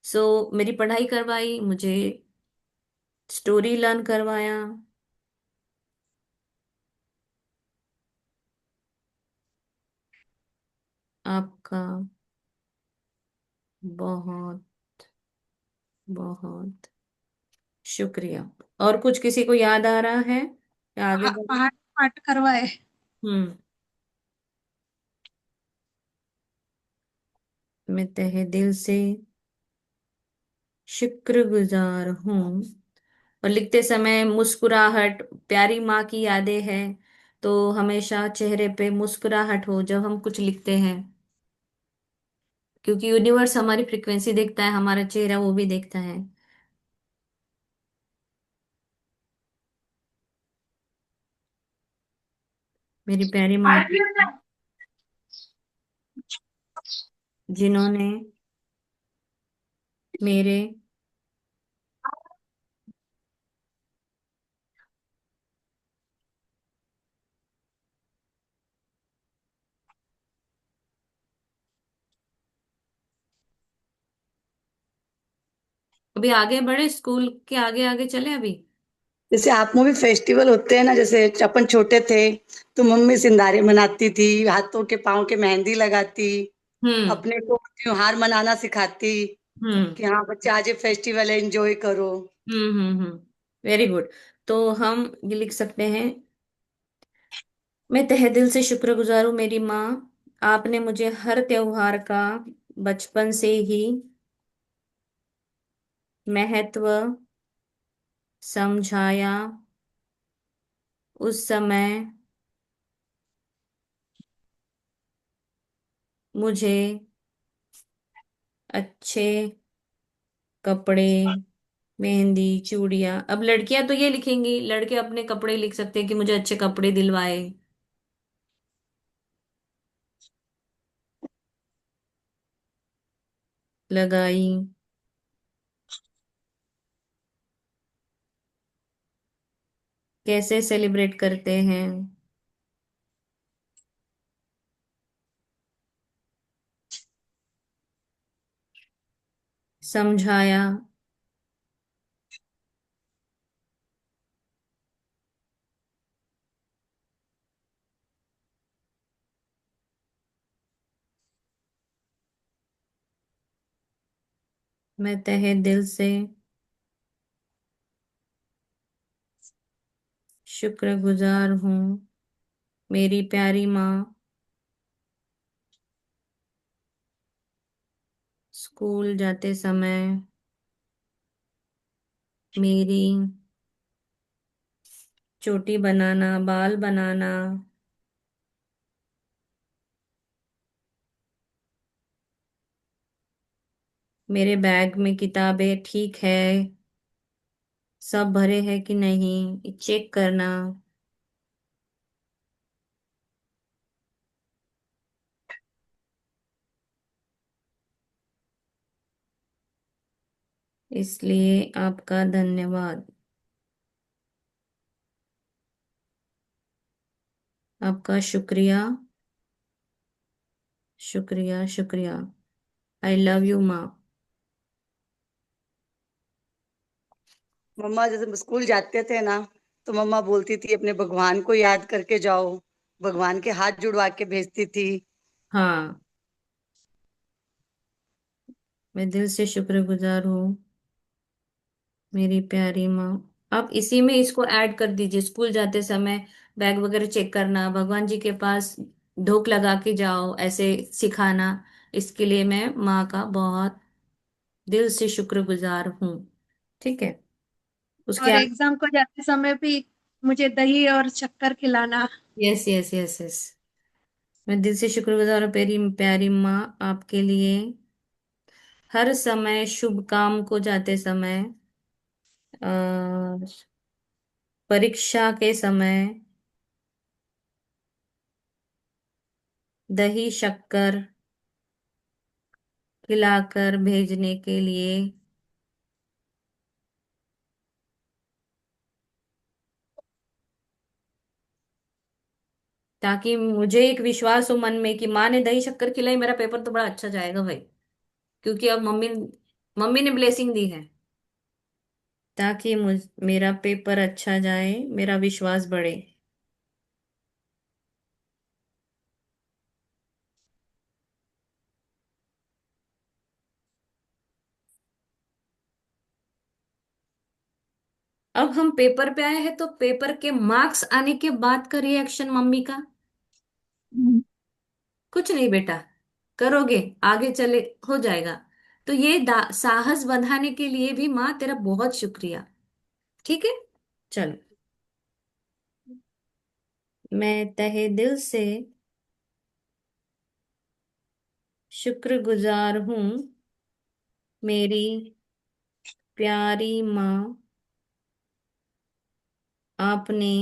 Speaker 1: सो मेरी पढ़ाई करवाई, मुझे स्टोरी लर्न करवाया। आपका बहुत बहुत शुक्रिया। और कुछ किसी को याद आ रहा है या आगे बढ़े?
Speaker 4: पाठ पाठ करवाए।
Speaker 1: हम्म। मैं तहे दिल से शुक्रगुजार हूँ। और लिखते समय मुस्कुराहट, प्यारी माँ की यादें हैं, तो हमेशा चेहरे पे मुस्कुराहट हो जब हम कुछ लिखते हैं, क्योंकि यूनिवर्स हमारी फ्रिक्वेंसी देखता है, हमारा चेहरा वो भी देखता है। मेरी प्यारी माँ जिन्होंने मेरे अभी आगे बढ़े, स्कूल के आगे आगे चले अभी।
Speaker 5: जैसे आप में भी फेस्टिवल होते हैं ना, जैसे अपन छोटे थे तो मम्मी सिंधारे बनाती थी, हाथों के पाँव के मेहंदी लगाती,
Speaker 1: हम्म।
Speaker 5: अपने को त्योहार मनाना सिखाती
Speaker 1: हम्म।
Speaker 5: कि हाँ बच्चे आज ये फेस्टिवल है, एंजॉय करो।
Speaker 1: हम्म। Very good. तो हम ये लिख सकते हैं, मैं तहे दिल से शुक्रगुजार हूँ मेरी माँ, आपने मुझे हर त्योहार का बचपन से ही महत्व समझाया। उस समय मुझे अच्छे कपड़े, मेहंदी, चूड़ियां, अब लड़कियां तो ये लिखेंगी, लड़के अपने कपड़े लिख सकते हैं कि मुझे अच्छे कपड़े दिलवाए, लगाई। कैसे सेलिब्रेट करते हैं, समझाया। मैं तहे दिल से शुक्रगुजार हूँ मेरी प्यारी माँ, स्कूल जाते समय मेरी चोटी बनाना, बाल बनाना, मेरे बैग में किताबें ठीक है, सब भरे हैं कि नहीं चेक करना, इसलिए आपका धन्यवाद। आपका शुक्रिया, शुक्रिया, शुक्रिया। आई लव यू माँ।
Speaker 5: मम्मा जैसे स्कूल जाते थे ना, तो मम्मा बोलती थी अपने भगवान को याद करके जाओ, भगवान के हाथ जुड़वा के भेजती थी।
Speaker 1: हाँ, मैं दिल से शुक्रगुजार हूँ मेरी प्यारी माँ। आप इसी में इसको ऐड कर दीजिए, स्कूल जाते समय बैग वगैरह चेक करना, भगवान जी के पास धूप लगा के जाओ, ऐसे सिखाना। इसके लिए मैं माँ का बहुत दिल से शुक्रगुजार हूँ। ठीक है। उसके
Speaker 4: और
Speaker 1: आगे,
Speaker 4: एग्जाम को जाते समय भी मुझे दही और शक्कर खिलाना।
Speaker 1: यस यस यस यस, मैं दिल से शुक्रगुजार हूँ मेरी प्यारी माँ आपके लिए। हर समय शुभ काम को जाते समय, अ, परीक्षा के समय दही शक्कर खिलाकर भेजने के लिए, ताकि मुझे एक विश्वास हो मन में कि माँ ने दही शक्कर खिलाई, मेरा पेपर तो बड़ा अच्छा जाएगा भाई, क्योंकि अब मम्मी मम्मी ने ब्लेसिंग दी है। ताकि मेरा पेपर अच्छा जाए, मेरा विश्वास बढ़े। अब हम पेपर पे आए हैं, तो पेपर के मार्क्स आने के बाद का रिएक्शन मम्मी का। कुछ नहीं बेटा, करोगे, आगे चले हो जाएगा। तो ये साहस बंधाने के लिए भी माँ तेरा बहुत शुक्रिया। ठीक है, चलो। मैं तहे दिल से शुक्रगुजार हूँ, मेरी प्यारी माँ। आपने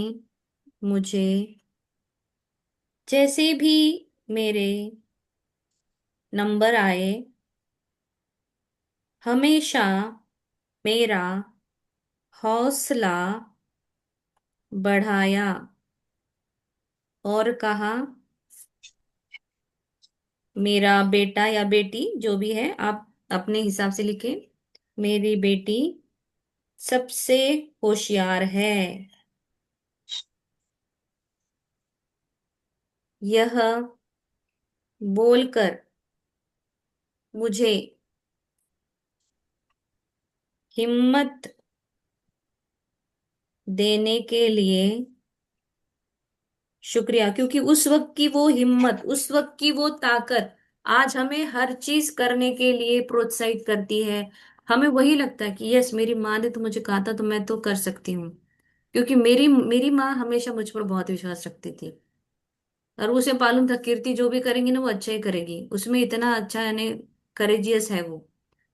Speaker 1: मुझे जैसे भी मेरे नंबर आए, हमेशा मेरा हौसला बढ़ाया और कहा, मेरा बेटा या बेटी जो भी है आप अपने हिसाब से लिखे, मेरी बेटी सबसे होशियार है। यह बोलकर मुझे हिम्मत देने के लिए शुक्रिया, क्योंकि उस वक्त की वो हिम्मत, उस वक्त की वो ताकत आज हमें हर चीज करने के लिए प्रोत्साहित करती है। हमें वही लगता है कि यस, मेरी माँ ने तो मुझे कहा था तो मैं तो कर सकती हूँ। क्योंकि मेरी मेरी माँ हमेशा मुझ पर बहुत विश्वास रखती थी, और उसे मालूम था कीर्ति जो भी करेंगी ना वो अच्छा ही करेगी, उसमें इतना अच्छा यानी करेजियस है वो।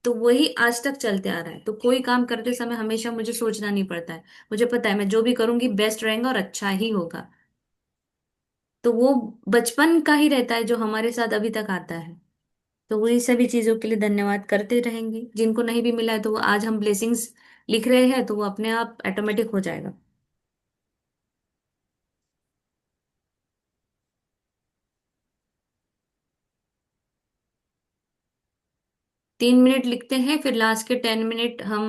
Speaker 1: तो वही आज तक चलते आ रहा है। तो कोई काम करते समय हमेशा मुझे सोचना नहीं पड़ता है, मुझे पता है मैं जो भी करूंगी बेस्ट रहेगा और अच्छा ही होगा। तो वो बचपन का ही रहता है जो हमारे साथ अभी तक आता है। तो वही सभी चीजों के लिए धन्यवाद करते रहेंगे। जिनको नहीं भी मिला है तो वो आज हम ब्लेसिंग्स लिख रहे हैं तो वो अपने आप ऑटोमेटिक हो जाएगा। 3 मिनट लिखते हैं, फिर लास्ट के 10 मिनट हम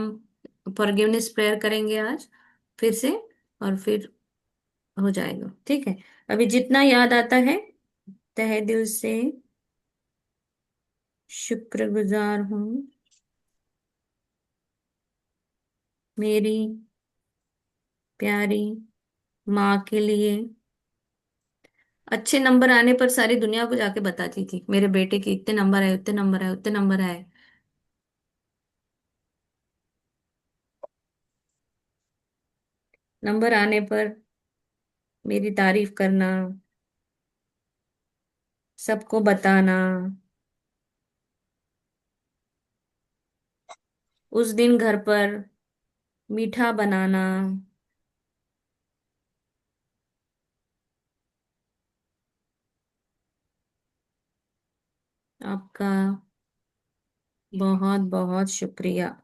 Speaker 1: फॉरगिवनेस प्रेयर करेंगे आज फिर से, और फिर हो जाएगा। ठीक है, अभी जितना याद आता है, तहे दिल से शुक्रगुजार हूँ मेरी प्यारी माँ के लिए। अच्छे नंबर आने पर सारी दुनिया को जाके बताती थी मेरे बेटे के इतने नंबर आए, उतने नंबर आए, उतने नंबर आए। नंबर आने पर मेरी तारीफ करना, सबको बताना, उस दिन घर पर मीठा बनाना। आपका बहुत बहुत शुक्रिया।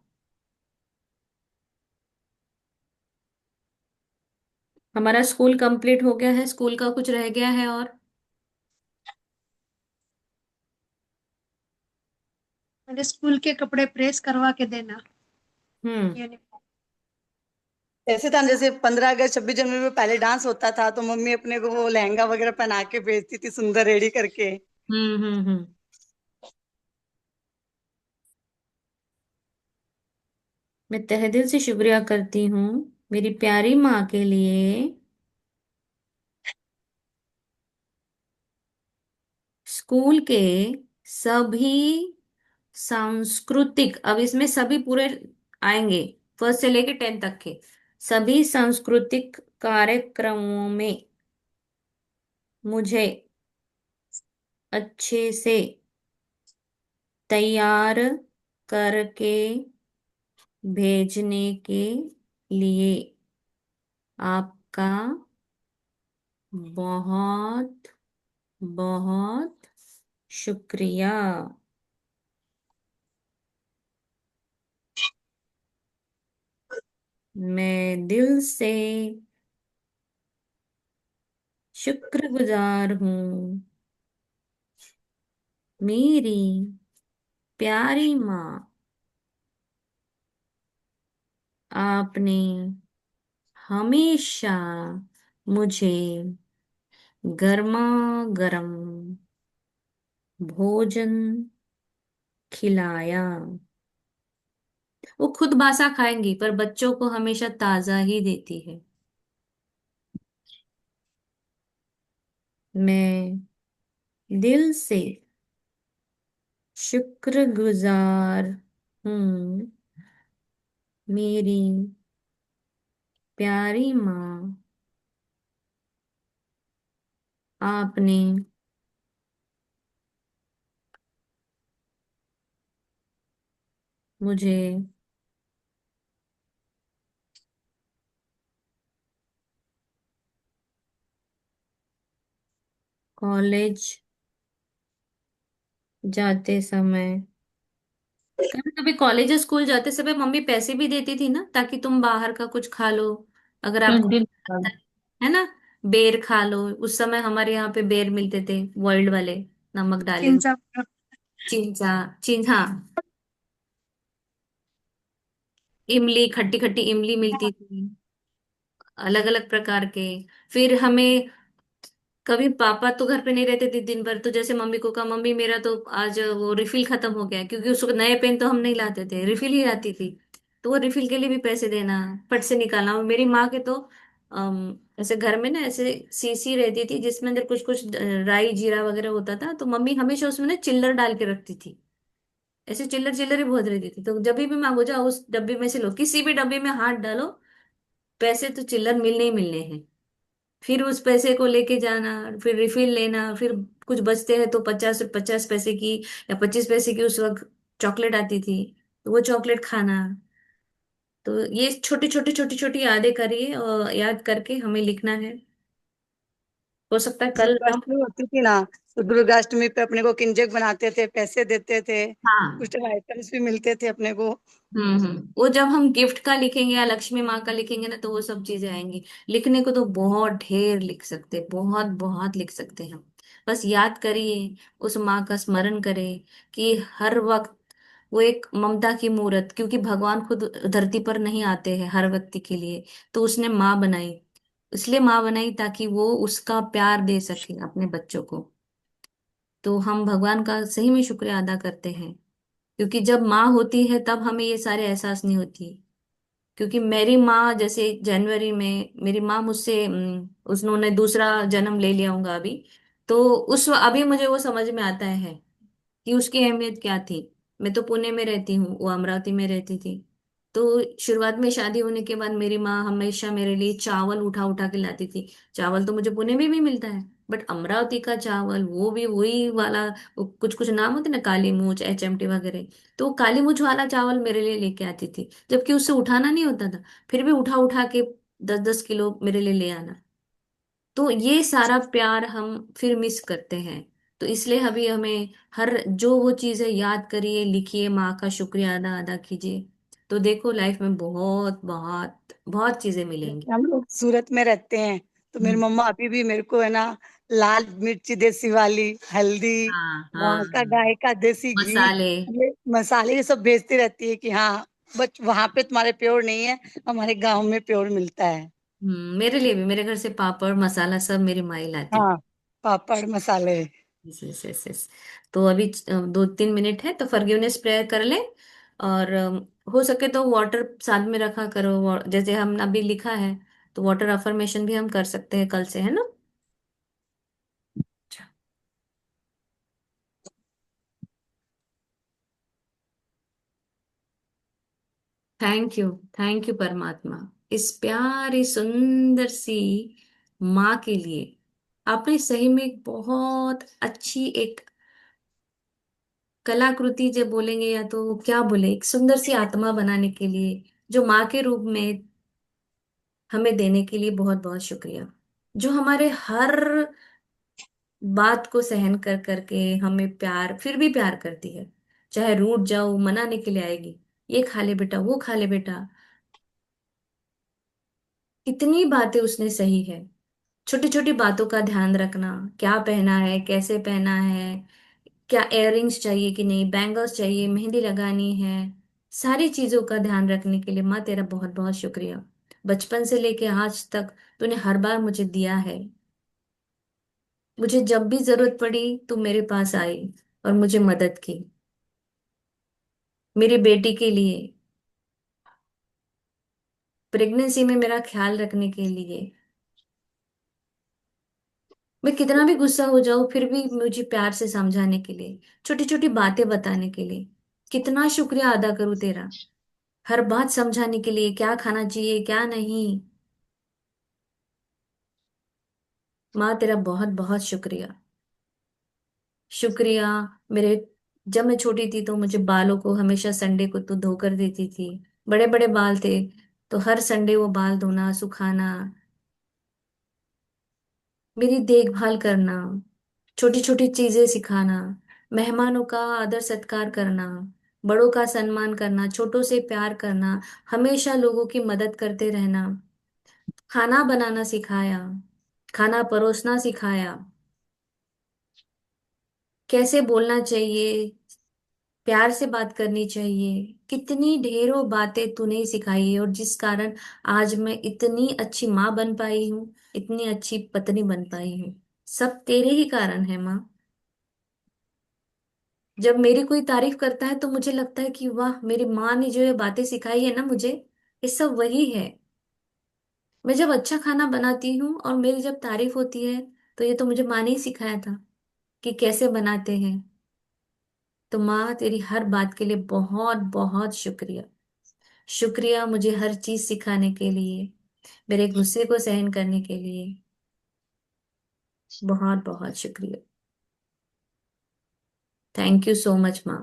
Speaker 1: हमारा स्कूल कंप्लीट हो गया है, स्कूल का कुछ रह गया है और
Speaker 4: मेरे स्कूल के कपड़े प्रेस करवा के देना।
Speaker 1: हम्म।
Speaker 4: यूनिफॉर्म।
Speaker 5: ऐसे था जैसे 15 अगस्त 26 जनवरी में पहले डांस होता था तो मम्मी अपने को वो लहंगा वगैरह पहना के भेजती थी सुंदर रेडी करके।
Speaker 1: हम्म। मैं तहे दिल से शुक्रिया करती हूँ मेरी प्यारी माँ के लिए, स्कूल के सभी सांस्कृतिक, अब इसमें सभी पूरे आएंगे, फर्स्ट से लेके 10 तक के सभी सांस्कृतिक कार्यक्रमों में मुझे अच्छे से तैयार करके भेजने के लिए आपका बहुत बहुत शुक्रिया। मैं दिल से शुक्रगुजार हूँ मेरी प्यारी माँ। आपने हमेशा मुझे गर्मा गर्म भोजन खिलाया। वो खुद बासा खाएंगी पर बच्चों को हमेशा ताजा ही देती है। मैं दिल से शुक्रगुजार हूँ मेरी प्यारी माँ। आपने मुझे कॉलेज जाते समय, कभी कभी कॉलेज या स्कूल जाते समय मम्मी पैसे भी देती थी ना, ताकि तुम बाहर का कुछ खा लो अगर आपको
Speaker 2: कैंटीन।
Speaker 1: आता है ना। बेर खा लो, उस समय हमारे यहाँ पे बेर मिलते थे वर्ल्ड वाले, नमक डाले हुए।
Speaker 4: चिंचा।
Speaker 1: चिंचा, हाँ, इमली, खट्टी खट्टी इमली मिलती थी, अलग अलग प्रकार के। फिर हमें, कभी पापा तो घर पे नहीं रहते थे दिन भर, तो जैसे मम्मी को कहा मम्मी मेरा तो आज वो रिफिल खत्म हो गया है, क्योंकि उसको नए पेन तो हम नहीं लाते थे, रिफिल ही आती थी। तो वो रिफिल के लिए भी पैसे देना, फट से निकालना। और मेरी माँ के तो ऐसे घर में ना ऐसे सीसी रहती थी जिसमें अंदर कुछ कुछ राई जीरा वगैरह होता था, तो मम्मी हमेशा उसमें ना चिल्लर डाल के रखती थी। ऐसे चिल्लर चिल्लर ही बहुत रहती थी, तो जब भी मांगो जाओ उस डब्बे में से लो, किसी भी डब्बे में हाथ डालो, पैसे तो चिल्लर मिलने ही मिलने हैं। फिर उस पैसे को लेके जाना, फिर रिफिल लेना, फिर कुछ बचते हैं तो 50 50 पैसे की या 25 पैसे की उस वक्त चॉकलेट आती थी, तो वो चॉकलेट खाना। तो ये छोटी छोटी छोटी छोटी यादें करिए और याद करके हमें लिखना है। हो सकता है कल हम।
Speaker 5: दुर्गाष्टमी होती थी ना, तो दुर्गाष्टमी पे अपने को किंजक बनाते थे, पैसे देते थे,
Speaker 1: हाँ।
Speaker 5: कुछ आइटम्स भी मिलते थे अपने को।
Speaker 1: वो जब हम गिफ्ट का लिखेंगे या लक्ष्मी माँ का लिखेंगे ना, तो वो सब चीजें आएंगी। लिखने को तो बहुत ढेर लिख सकते, बहुत बहुत लिख सकते हैं। बस याद करिए, उस माँ का स्मरण करें कि हर वक्त वो एक ममता की मूरत, क्योंकि भगवान खुद धरती पर नहीं आते हैं हर व्यक्ति के लिए, तो उसने माँ बनाई। इसलिए माँ बनाई ताकि वो उसका प्यार दे सके अपने बच्चों को। तो हम भगवान का सही में शुक्रिया अदा करते हैं, क्योंकि जब माँ होती है तब हमें ये सारे एहसास नहीं होती। क्योंकि मेरी माँ जैसे जनवरी में मेरी माँ मुझसे उन्होंने दूसरा जन्म ले लिया होगा अभी, तो उस अभी मुझे वो समझ में आता है कि उसकी अहमियत क्या थी। मैं तो पुणे में रहती हूँ, वो अमरावती में रहती थी। तो शुरुआत में शादी होने के बाद मेरी माँ हमेशा मेरे लिए चावल उठा उठा के लाती थी। चावल तो मुझे पुणे में भी मिलता है, बट अमरावती का चावल वो भी वही वाला, कुछ कुछ नाम होते ना, काली मूछ, HMT वगैरह। तो वो काली मूछ वाला चावल मेरे लिए लेके आती थी, जबकि उससे उठाना नहीं होता था, फिर भी उठा उठा के 10 10 किलो मेरे लिए ले आना। तो ये सारा प्यार हम फिर मिस करते हैं। तो इसलिए अभी हमें हर जो वो चीजें याद करिए, लिखिए, माँ का शुक्रिया अदा अदा कीजिए। तो देखो लाइफ में बहुत बहुत बहुत चीजें मिलेंगी।
Speaker 5: जैसे हम लोग सूरत में रहते हैं, तो मेरी
Speaker 1: हम्म।
Speaker 5: मम्मा अभी भी मेरे को है ना, लाल मिर्ची देसी वाली, हल्दी,
Speaker 1: हाँ हाँ।
Speaker 5: वहाँ का गाय का देसी घी,
Speaker 1: मसाले।
Speaker 5: ये मसाले ये सब भेजती रहती है कि हाँ, बच वहां पे तुम्हारे प्योर नहीं है, हमारे गांव में प्योर मिलता है।
Speaker 1: मेरे लिए भी, मेरे घर से पापड़ मसाला सब मेरी माँ लाती।
Speaker 5: हाँ, पापड़ मसाले।
Speaker 1: Yes yes yes yes. तो अभी 2 3 मिनट है, तो फॉरगिवनेस प्रेयर कर ले। और हो सके तो वाटर साथ में रखा करो, जैसे हम अभी लिखा है, तो वाटर अफर्मेशन भी हम कर सकते हैं कल से, है ना। थैंक यू परमात्मा, इस प्यारी सुंदर सी माँ के लिए। आपने सही में एक बहुत अच्छी एक कलाकृति जो बोलेंगे या तो क्या बोले, एक सुंदर सी आत्मा बनाने के लिए, जो माँ के रूप में हमें देने के लिए बहुत बहुत शुक्रिया। जो हमारे हर बात को सहन कर करके हमें प्यार, फिर भी प्यार करती है। चाहे रूठ जाओ, मनाने के लिए आएगी, ये खा ले बेटा, वो खा ले बेटा। कितनी बातें उसने सही है। छोटी छोटी बातों का ध्यान रखना, क्या पहना है, कैसे पहना है, क्या इयररिंग्स चाहिए कि नहीं, बैंगल्स चाहिए, मेहंदी लगानी है, सारी चीजों का ध्यान रखने के लिए माँ तेरा बहुत बहुत शुक्रिया। बचपन से लेके आज तक तूने हर बार मुझे दिया है। मुझे जब भी जरूरत पड़ी तू मेरे पास आई और मुझे मदद की, मेरी बेटी के लिए, प्रेगनेंसी में मेरा ख्याल रखने के लिए। मैं कितना भी गुस्सा हो जाऊं फिर भी मुझे प्यार से समझाने के लिए, छोटी छोटी बातें बताने के लिए। कितना शुक्रिया अदा करूं तेरा, हर बात समझाने के लिए, क्या खाना चाहिए क्या नहीं। माँ तेरा बहुत बहुत शुक्रिया। शुक्रिया मेरे, जब मैं छोटी थी तो मुझे बालों को हमेशा संडे को तू धोकर देती थी। बड़े बड़े बाल थे तो हर संडे वो बाल धोना सुखाना, मेरी देखभाल करना, छोटी छोटी चीजें सिखाना, मेहमानों का आदर सत्कार करना, बड़ों का सम्मान करना, छोटों से प्यार करना, हमेशा लोगों की मदद करते रहना, खाना बनाना सिखाया, खाना परोसना सिखाया, कैसे बोलना चाहिए, प्यार से बात करनी चाहिए। कितनी ढेरों बातें तूने ही सिखाई है और जिस कारण आज मैं इतनी अच्छी माँ बन पाई हूँ, इतनी अच्छी पत्नी बन पाई हूँ। सब तेरे ही कारण है माँ। जब मेरी कोई तारीफ करता है तो मुझे लगता है कि वाह, मेरी माँ ने जो ये बातें सिखाई है ना मुझे, ये सब वही है। मैं जब अच्छा खाना बनाती हूँ और मेरी जब तारीफ होती है तो ये तो मुझे माँ ने ही सिखाया था कि कैसे बनाते हैं। तो माँ तेरी हर बात के लिए बहुत बहुत शुक्रिया। शुक्रिया मुझे हर चीज सिखाने के लिए, मेरे गुस्से को सहन करने के लिए। बहुत बहुत शुक्रिया। थैंक यू सो मच माँ।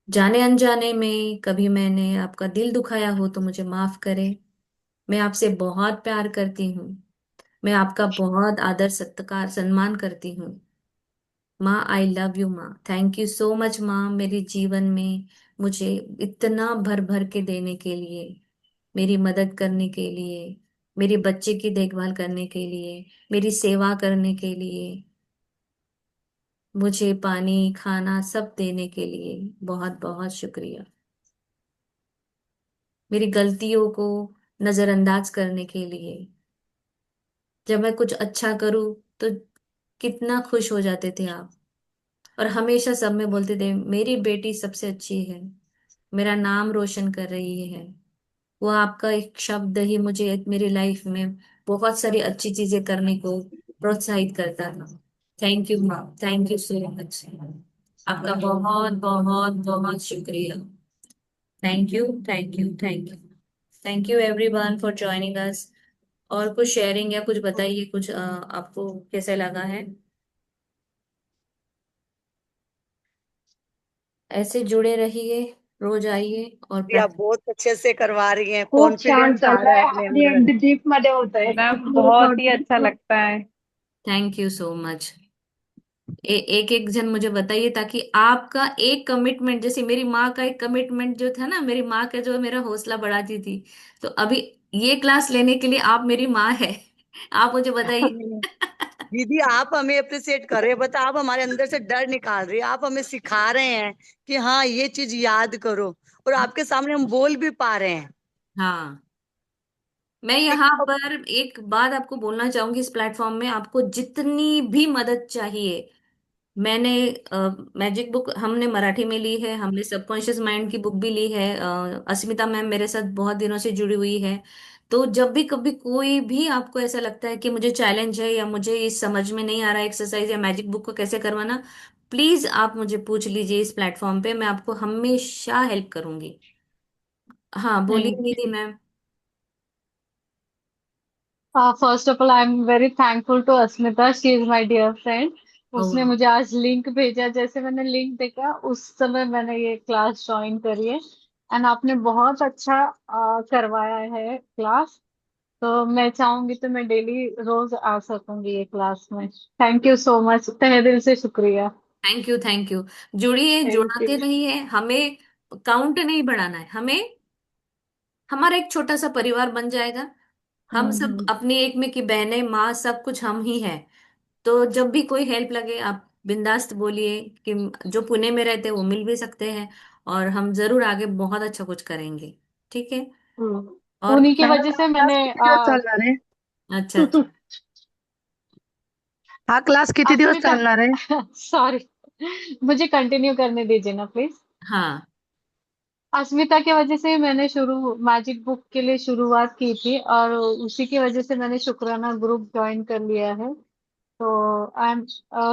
Speaker 1: जाने अनजाने में कभी मैंने आपका दिल दुखाया हो तो मुझे माफ करे। मैं आपसे बहुत प्यार करती हूँ। मैं आपका बहुत आदर सत्कार सम्मान करती हूँ। माँ आई लव यू माँ। थैंक यू सो मच माँ, मेरे जीवन में मुझे इतना भर भर के देने के लिए, मेरी मदद करने के लिए, मेरे बच्चे की देखभाल करने के लिए, मेरी सेवा करने के लिए, मुझे पानी खाना सब देने के लिए बहुत बहुत शुक्रिया। मेरी गलतियों को नजरअंदाज करने के लिए, जब मैं कुछ अच्छा करूं तो कितना खुश हो जाते थे आप। और हमेशा सब में बोलते थे मेरी बेटी सबसे अच्छी है, मेरा नाम रोशन कर रही है। वो आपका एक शब्द ही मुझे मेरी लाइफ में बहुत सारी अच्छी चीजें करने को प्रोत्साहित करता था। थैंक यू माँ, थैंक यू सो मच। आपका बहुत बहुत बहुत शुक्रिया। Thank you thank you thank you. Thank you everyone for joining us. और कुछ शेयरिंग या कुछ बताइए, कुछ आपको कैसे लगा है। ऐसे जुड़े रहिए, रोज आइए और
Speaker 5: भी आप बहुत अच्छे से करवा रही हैं,
Speaker 3: खूप छान
Speaker 5: कॉन्फिडेंस आ
Speaker 3: चाललंय
Speaker 5: रहा है अपने
Speaker 3: आणि
Speaker 5: अंदर।
Speaker 3: अगदी डीप मध्ये होतंय.
Speaker 4: मैम बहुत ही अच्छा लगता है।
Speaker 1: Thank you so much. एक एक जन मुझे बताइए ताकि आपका एक कमिटमेंट, जैसे मेरी माँ का एक कमिटमेंट जो था ना, मेरी माँ का जो मेरा हौसला बढ़ाती थी, तो अभी ये क्लास लेने के लिए आप मेरी माँ है। आप मुझे बताइए।
Speaker 5: दीदी आप हमें अप्रिशिएट कर रहे हैं, बता आप हमारे अंदर से डर निकाल रही हैं, आप हमें सिखा रहे हैं कि हाँ ये चीज याद करो, और आपके सामने हम बोल भी पा रहे हैं।
Speaker 1: हाँ, मैं
Speaker 5: एक
Speaker 1: यहाँ पर एक बात आपको बोलना चाहूंगी, इस प्लेटफॉर्म में आपको जितनी भी मदद चाहिए, मैंने मैजिक बुक हमने मराठी में ली है, हमने सबकॉन्शियस माइंड की बुक भी ली है। अस्मिता मैम मेरे साथ बहुत दिनों से जुड़ी हुई है। तो जब भी कभी कोई भी आपको ऐसा लगता है कि मुझे चैलेंज है या मुझे इस समझ में नहीं आ रहा एक्सरसाइज या मैजिक बुक को कैसे करवाना, प्लीज आप मुझे पूछ लीजिए इस प्लेटफॉर्म पे, मैं आपको हमेशा हेल्प करूंगी। हाँ बोलिए
Speaker 3: thank
Speaker 1: Nidhi ma'am.
Speaker 3: First of all I am very thankful to Asmita, she is my dear friend.
Speaker 1: ओ,
Speaker 3: उसने मुझे आज लिंक भेजा, जैसे मैंने लिंक देखा उस समय मैंने ये क्लास ज्वाइन करी है। एंड आपने बहुत अच्छा करवाया है क्लास। तो मैं चाहूंगी तो मैं डेली रोज आ सकूंगी ये क्लास में। थैंक यू सो मच, तहे दिल से शुक्रिया।
Speaker 1: Thank you thank you. जुड़िए,
Speaker 3: थैंक यू।
Speaker 1: जुड़ाते रहिए, हमें काउंट नहीं बढ़ाना है, हमें हमारा एक छोटा सा परिवार बन जाएगा। हम सब
Speaker 3: हम्म।
Speaker 1: अपनी एक में की बहनें माँ सब कुछ हम ही हैं। तो जब भी कोई हेल्प लगे आप बिंदास्त बोलिए कि जो पुणे में रहते हैं वो मिल भी सकते हैं। और हम जरूर आगे बहुत अच्छा कुछ करेंगे। ठीक है। और
Speaker 3: उन्हीं की
Speaker 6: मैडम
Speaker 3: वजह से
Speaker 6: क्लास
Speaker 3: मैंने
Speaker 6: किती दिवस चालणार आहे?
Speaker 1: अच्छा अच्छा।
Speaker 6: हा क्लास किती दिवस
Speaker 3: अस्मिता
Speaker 6: चालणार आहे?
Speaker 3: सॉरी, मुझे कंटिन्यू करने दीजिए ना प्लीज।
Speaker 1: हाँ।
Speaker 3: अस्मिता की वजह से मैंने शुरू मैजिक बुक के लिए शुरुआत की थी, और उसी की वजह से मैंने शुक्राना ग्रुप ज्वाइन कर लिया है। तो I am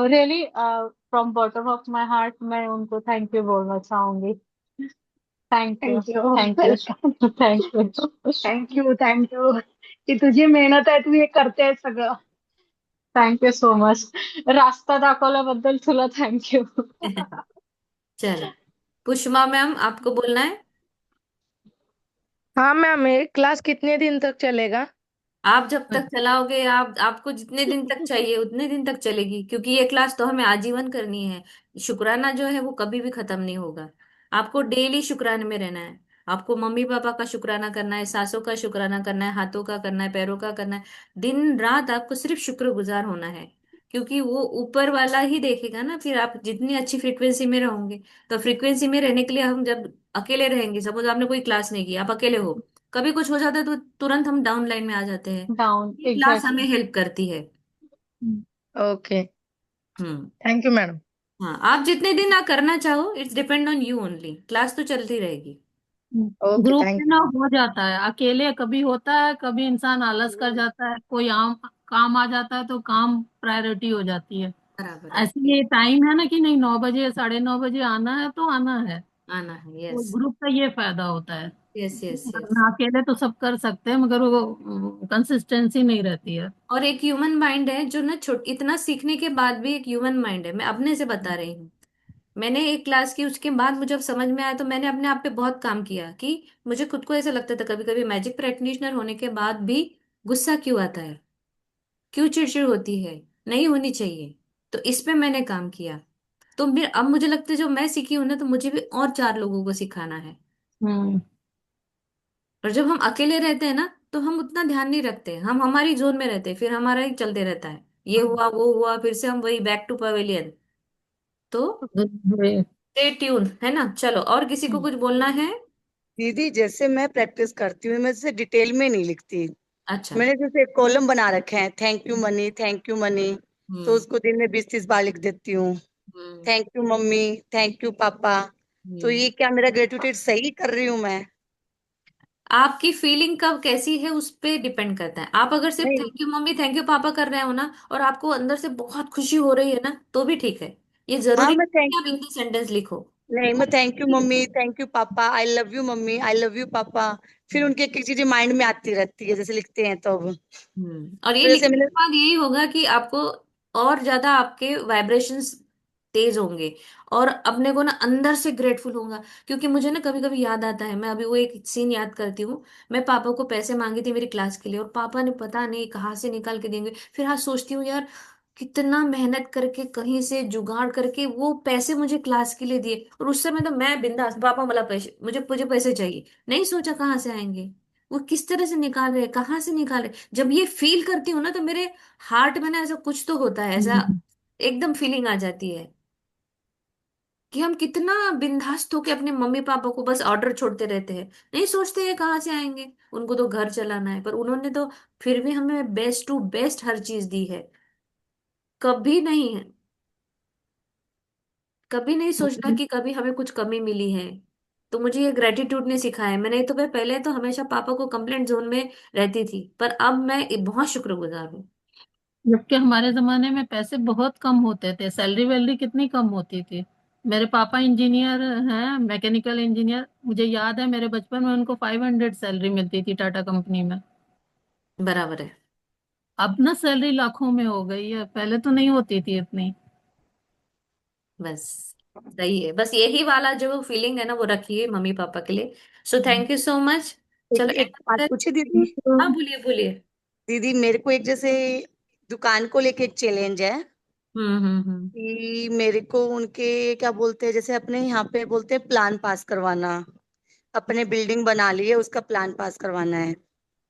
Speaker 3: really from bottom of my heart मैं उनको थैंक यू बोलना चाहूंगी। Thank you,
Speaker 6: thank you.
Speaker 3: Thank you,
Speaker 6: welcome.
Speaker 3: Thank you,
Speaker 6: thank you. ती तुझी मेहनत आहे, तू हे करतेय सगळं.
Speaker 3: Thank you so much. रास्ता दाखवल्याबद्दल तुला थैंक यू।
Speaker 1: चलो, पुष्मा मैम आपको बोलना है।
Speaker 6: हाँ मैम, ये क्लास कितने दिन तक चलेगा?
Speaker 1: आप जब तक चलाओगे, आपको जितने दिन तक चाहिए उतने दिन तक चलेगी, क्योंकि ये क्लास तो हमें आजीवन करनी है। शुक्राना जो है वो कभी भी खत्म नहीं होगा। आपको डेली शुक्राने में रहना है। आपको मम्मी पापा का शुक्राना करना है, सासों का शुक्राना करना है, हाथों का करना है, पैरों का करना है। दिन रात आपको सिर्फ शुक्रगुजार होना है, क्योंकि वो ऊपर वाला ही देखेगा ना। फिर आप जितनी अच्छी फ्रीक्वेंसी में रहोगे, तो फ्रीक्वेंसी में रहने के लिए हम जब अकेले रहेंगे, सपोज आपने कोई क्लास नहीं की, आप अकेले हो, कभी कुछ हो जाता है तो तुरंत हम डाउन लाइन में आ जाते हैं।
Speaker 3: डाउन,
Speaker 1: ये क्लास हमें
Speaker 3: एग्जैक्टली।
Speaker 1: हेल्प करती है।
Speaker 6: Okay.
Speaker 1: Hmm.
Speaker 6: Thank you madam.
Speaker 1: हाँ, आप जितने दिन ना करना चाहो, it's depend on you only, class तो चलती रहेगी।
Speaker 6: ओके.
Speaker 2: ग्रुप में
Speaker 6: थैंक
Speaker 2: ना
Speaker 6: यू.
Speaker 2: हो जाता है, अकेले कभी होता है, कभी इंसान आलस कर जाता है, कोई आम काम आ जाता है तो काम प्रायोरिटी हो जाती है।
Speaker 1: बराबर है।
Speaker 2: ऐसे ये टाइम है ना कि नहीं, 9 बजे 9:30 बजे आना है तो आना है।
Speaker 1: आना है,
Speaker 2: तो
Speaker 1: यस।
Speaker 2: ग्रुप का ये फायदा होता है।
Speaker 1: Yes yes yes.
Speaker 2: वरना अकेले तो सब कर सकते हैं, मगर वो कंसिस्टेंसी नहीं रहती है।
Speaker 1: और एक ह्यूमन माइंड है जो ना, इतना सीखने के बाद भी एक ह्यूमन माइंड है। मैं अपने से बता रही हूँ। मैंने एक क्लास की, उसके बाद मुझे जब समझ में आया तो मैंने अपने आप पे बहुत काम किया, कि मुझे खुद को ऐसा लगता था कभी कभी, मैजिक प्रैक्टिशनर होने के बाद भी गुस्सा क्यों आता है, क्यों चिड़चिड़ होती है, नहीं होनी चाहिए। तो इस पे मैंने काम किया। तो फिर अब मुझे लगता है जो मैं सीखी हूं ना, तो मुझे भी और 4 लोगों को सिखाना है।
Speaker 2: हम्म।
Speaker 1: और जब हम अकेले रहते हैं ना, तो हम उतना ध्यान नहीं रखते, हम हमारी जोन में रहते हैं, फिर हमारा ही चलते रहता है, ये हुआ वो हुआ, फिर से हम वही बैक टू पवेलियन। तो
Speaker 2: वही-
Speaker 1: स्टे ट्यून है ना। चलो, और किसी को कुछ बोलना है?
Speaker 5: दीदी जैसे मैं प्रैक्टिस करती हूँ, मैं जैसे डिटेल में नहीं लिखती।
Speaker 1: अच्छा।
Speaker 5: मैंने जैसे कॉलम बना रखे हैं, thank you money, thank you money. तो
Speaker 1: हम्म
Speaker 5: उसको दिन में 20-30 बार लिख देती हूँ।
Speaker 1: Hmm
Speaker 5: thank you mummy, thank you papa. तो
Speaker 1: हम्म।
Speaker 5: ये क्या मेरा ग्रेटिट्यूड सही कर रही हूँ मैं?
Speaker 1: आपकी फीलिंग कब कैसी है उस पे डिपेंड करता है। आप अगर सिर्फ
Speaker 5: नहीं,
Speaker 1: thank you mummy thank you पापा कर रहे हो ना, और आपको अंदर से बहुत खुशी हो रही है ना, तो भी ठीक है। ये
Speaker 5: हाँ
Speaker 1: जरूरी
Speaker 5: मैं
Speaker 1: नहीं
Speaker 5: थैंक
Speaker 1: कि आप
Speaker 5: यू,
Speaker 1: हिंदी सेंटेंस लिखो।
Speaker 5: नहीं मैं thank you mummy, thank you papa, I love you mummy, I love you papa. फिर उनकी एक एक चीजें माइंड में आती रहती है जैसे लिखते हैं तब।
Speaker 1: और ये
Speaker 5: तो जैसे
Speaker 1: लिखने
Speaker 5: मैंने,
Speaker 1: के बाद यही होगा कि आपको और ज्यादा आपके वाइब्रेशंस तेज होंगे, और अपने को ना अंदर से ग्रेटफुल होगा। क्योंकि मुझे ना कभी कभी याद आता है, मैं अभी वो एक सीन याद करती हूँ। मैं पापा को पैसे मांगी थी मेरी क्लास के लिए, और पापा ने पता नहीं कहाँ से निकाल के देंगे। फिर आज सोचती हूँ यार, कितना मेहनत करके कहीं से जुगाड़ करके वो पैसे मुझे क्लास के लिए दिए, और उस समय तो मैं बिंदास, पापा मला पैसे, मुझे मुझे पैसे चाहिए, नहीं सोचा कहाँ से आएंगे। वो किस तरह से निकाल रहे हैं, कहाँ से निकाल रहे हैं। जब ये फील करती हूँ ना, तो मेरे हार्ट में ना ऐसा कुछ तो होता है, ऐसा
Speaker 2: हम्म।
Speaker 1: एकदम फीलिंग आ जाती है कि हम कितना बिंदास्त होके अपने मम्मी पापा को बस ऑर्डर छोड़ते रहते हैं, नहीं सोचते हैं कहाँ से आएंगे। उनको तो घर चलाना है, पर उन्होंने तो फिर भी हमें बेस्ट टू बेस्ट हर चीज दी है। कभी नहीं, कभी नहीं सोचना कि कभी हमें कुछ कमी मिली है। तो मुझे ये ग्रेटिट्यूड ने सिखाया है। मैंने तो पहले तो हमेशा पापा को कंप्लेंट जोन में रहती थी, पर अब मैं बहुत शुक्रगुजार हूँ।
Speaker 2: जबकि हमारे जमाने में पैसे बहुत कम होते थे, सैलरी वैलरी कितनी कम होती थी। मेरे पापा इंजीनियर हैं, मैकेनिकल इंजीनियर। मुझे याद है मेरे बचपन में उनको 500 सैलरी मिलती थी टाटा कंपनी में।
Speaker 1: बराबर है।
Speaker 2: अब ना सैलरी लाखों में हो गई है, पहले तो नहीं होती थी इतनी।
Speaker 1: बस सही है, बस यही वाला जो फीलिंग है ना, वो रखिए मम्मी पापा के लिए। So thank you so much.
Speaker 5: एक
Speaker 1: चलो
Speaker 5: एक बात
Speaker 1: end
Speaker 5: पूछी
Speaker 1: करते
Speaker 5: दीदी।
Speaker 1: हैं। हाँ, बोलिए बोलिए।
Speaker 5: दीदी मेरे को एक जैसे दुकान को लेके एक चैलेंज है
Speaker 1: हम्म।
Speaker 5: कि मेरे को उनके क्या बोलते हैं, जैसे अपने यहाँ पे बोलते हैं प्लान पास करवाना। अपने बिल्डिंग बना ली है, उसका प्लान पास करवाना है।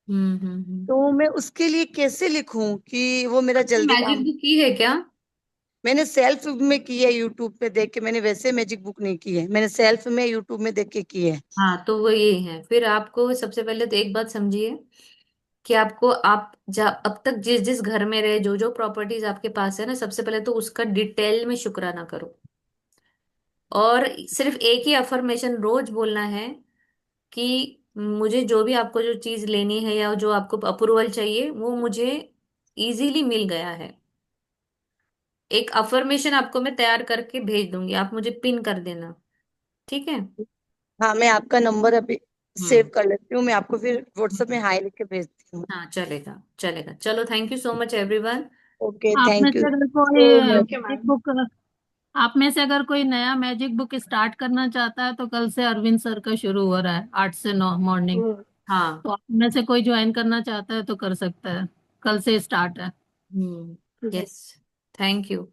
Speaker 1: हम्म।
Speaker 5: तो मैं उसके लिए कैसे लिखूं कि वो मेरा
Speaker 1: आपने
Speaker 5: जल्दी
Speaker 1: मैजिक
Speaker 5: काम।
Speaker 1: बुक की है क्या?
Speaker 5: मैंने सेल्फ में की है, यूट्यूब पे देख के। मैंने वैसे मैजिक बुक नहीं की है, मैंने सेल्फ में यूट्यूब में देख के की है।
Speaker 1: हाँ, तो वो ये है। फिर आपको सबसे पहले तो एक बात समझिए कि आपको, आप अब तक जिस जिस घर में रहे, जो जो प्रॉपर्टीज आपके पास है ना, सबसे पहले तो उसका डिटेल में शुक्राना करो। और सिर्फ एक ही अफर्मेशन रोज बोलना है कि मुझे जो भी, आपको जो चीज लेनी है या जो आपको अप्रूवल चाहिए, वो मुझे इजीली मिल गया है। एक अफर्मेशन आपको मैं तैयार करके भेज दूंगी, आप मुझे पिन कर देना। ठीक है।
Speaker 5: हाँ, मैं आपका नंबर अभी
Speaker 1: हम्म।
Speaker 5: सेव कर लेती हूँ, मैं आपको फिर व्हाट्सएप में हाई लिख के भेजती हूँ।
Speaker 1: हाँ, चलेगा चलेगा। चलो, thank you so much everyone.
Speaker 5: Okay,
Speaker 2: आप में
Speaker 5: थैंक
Speaker 2: से
Speaker 5: यू
Speaker 2: अगर कोई
Speaker 5: सो much.
Speaker 6: Thank you
Speaker 2: magic
Speaker 6: ma'am.
Speaker 2: Book आप में से अगर कोई नया मैजिक बुक स्टार्ट करना चाहता है तो कल से अरविंद सर का शुरू हो रहा है 8 से 9 मॉर्निंग।
Speaker 1: हाँ।
Speaker 2: तो आप में से कोई ज्वाइन करना चाहता है तो कर सकता है, कल से स्टार्ट है।
Speaker 1: यस। Thank you.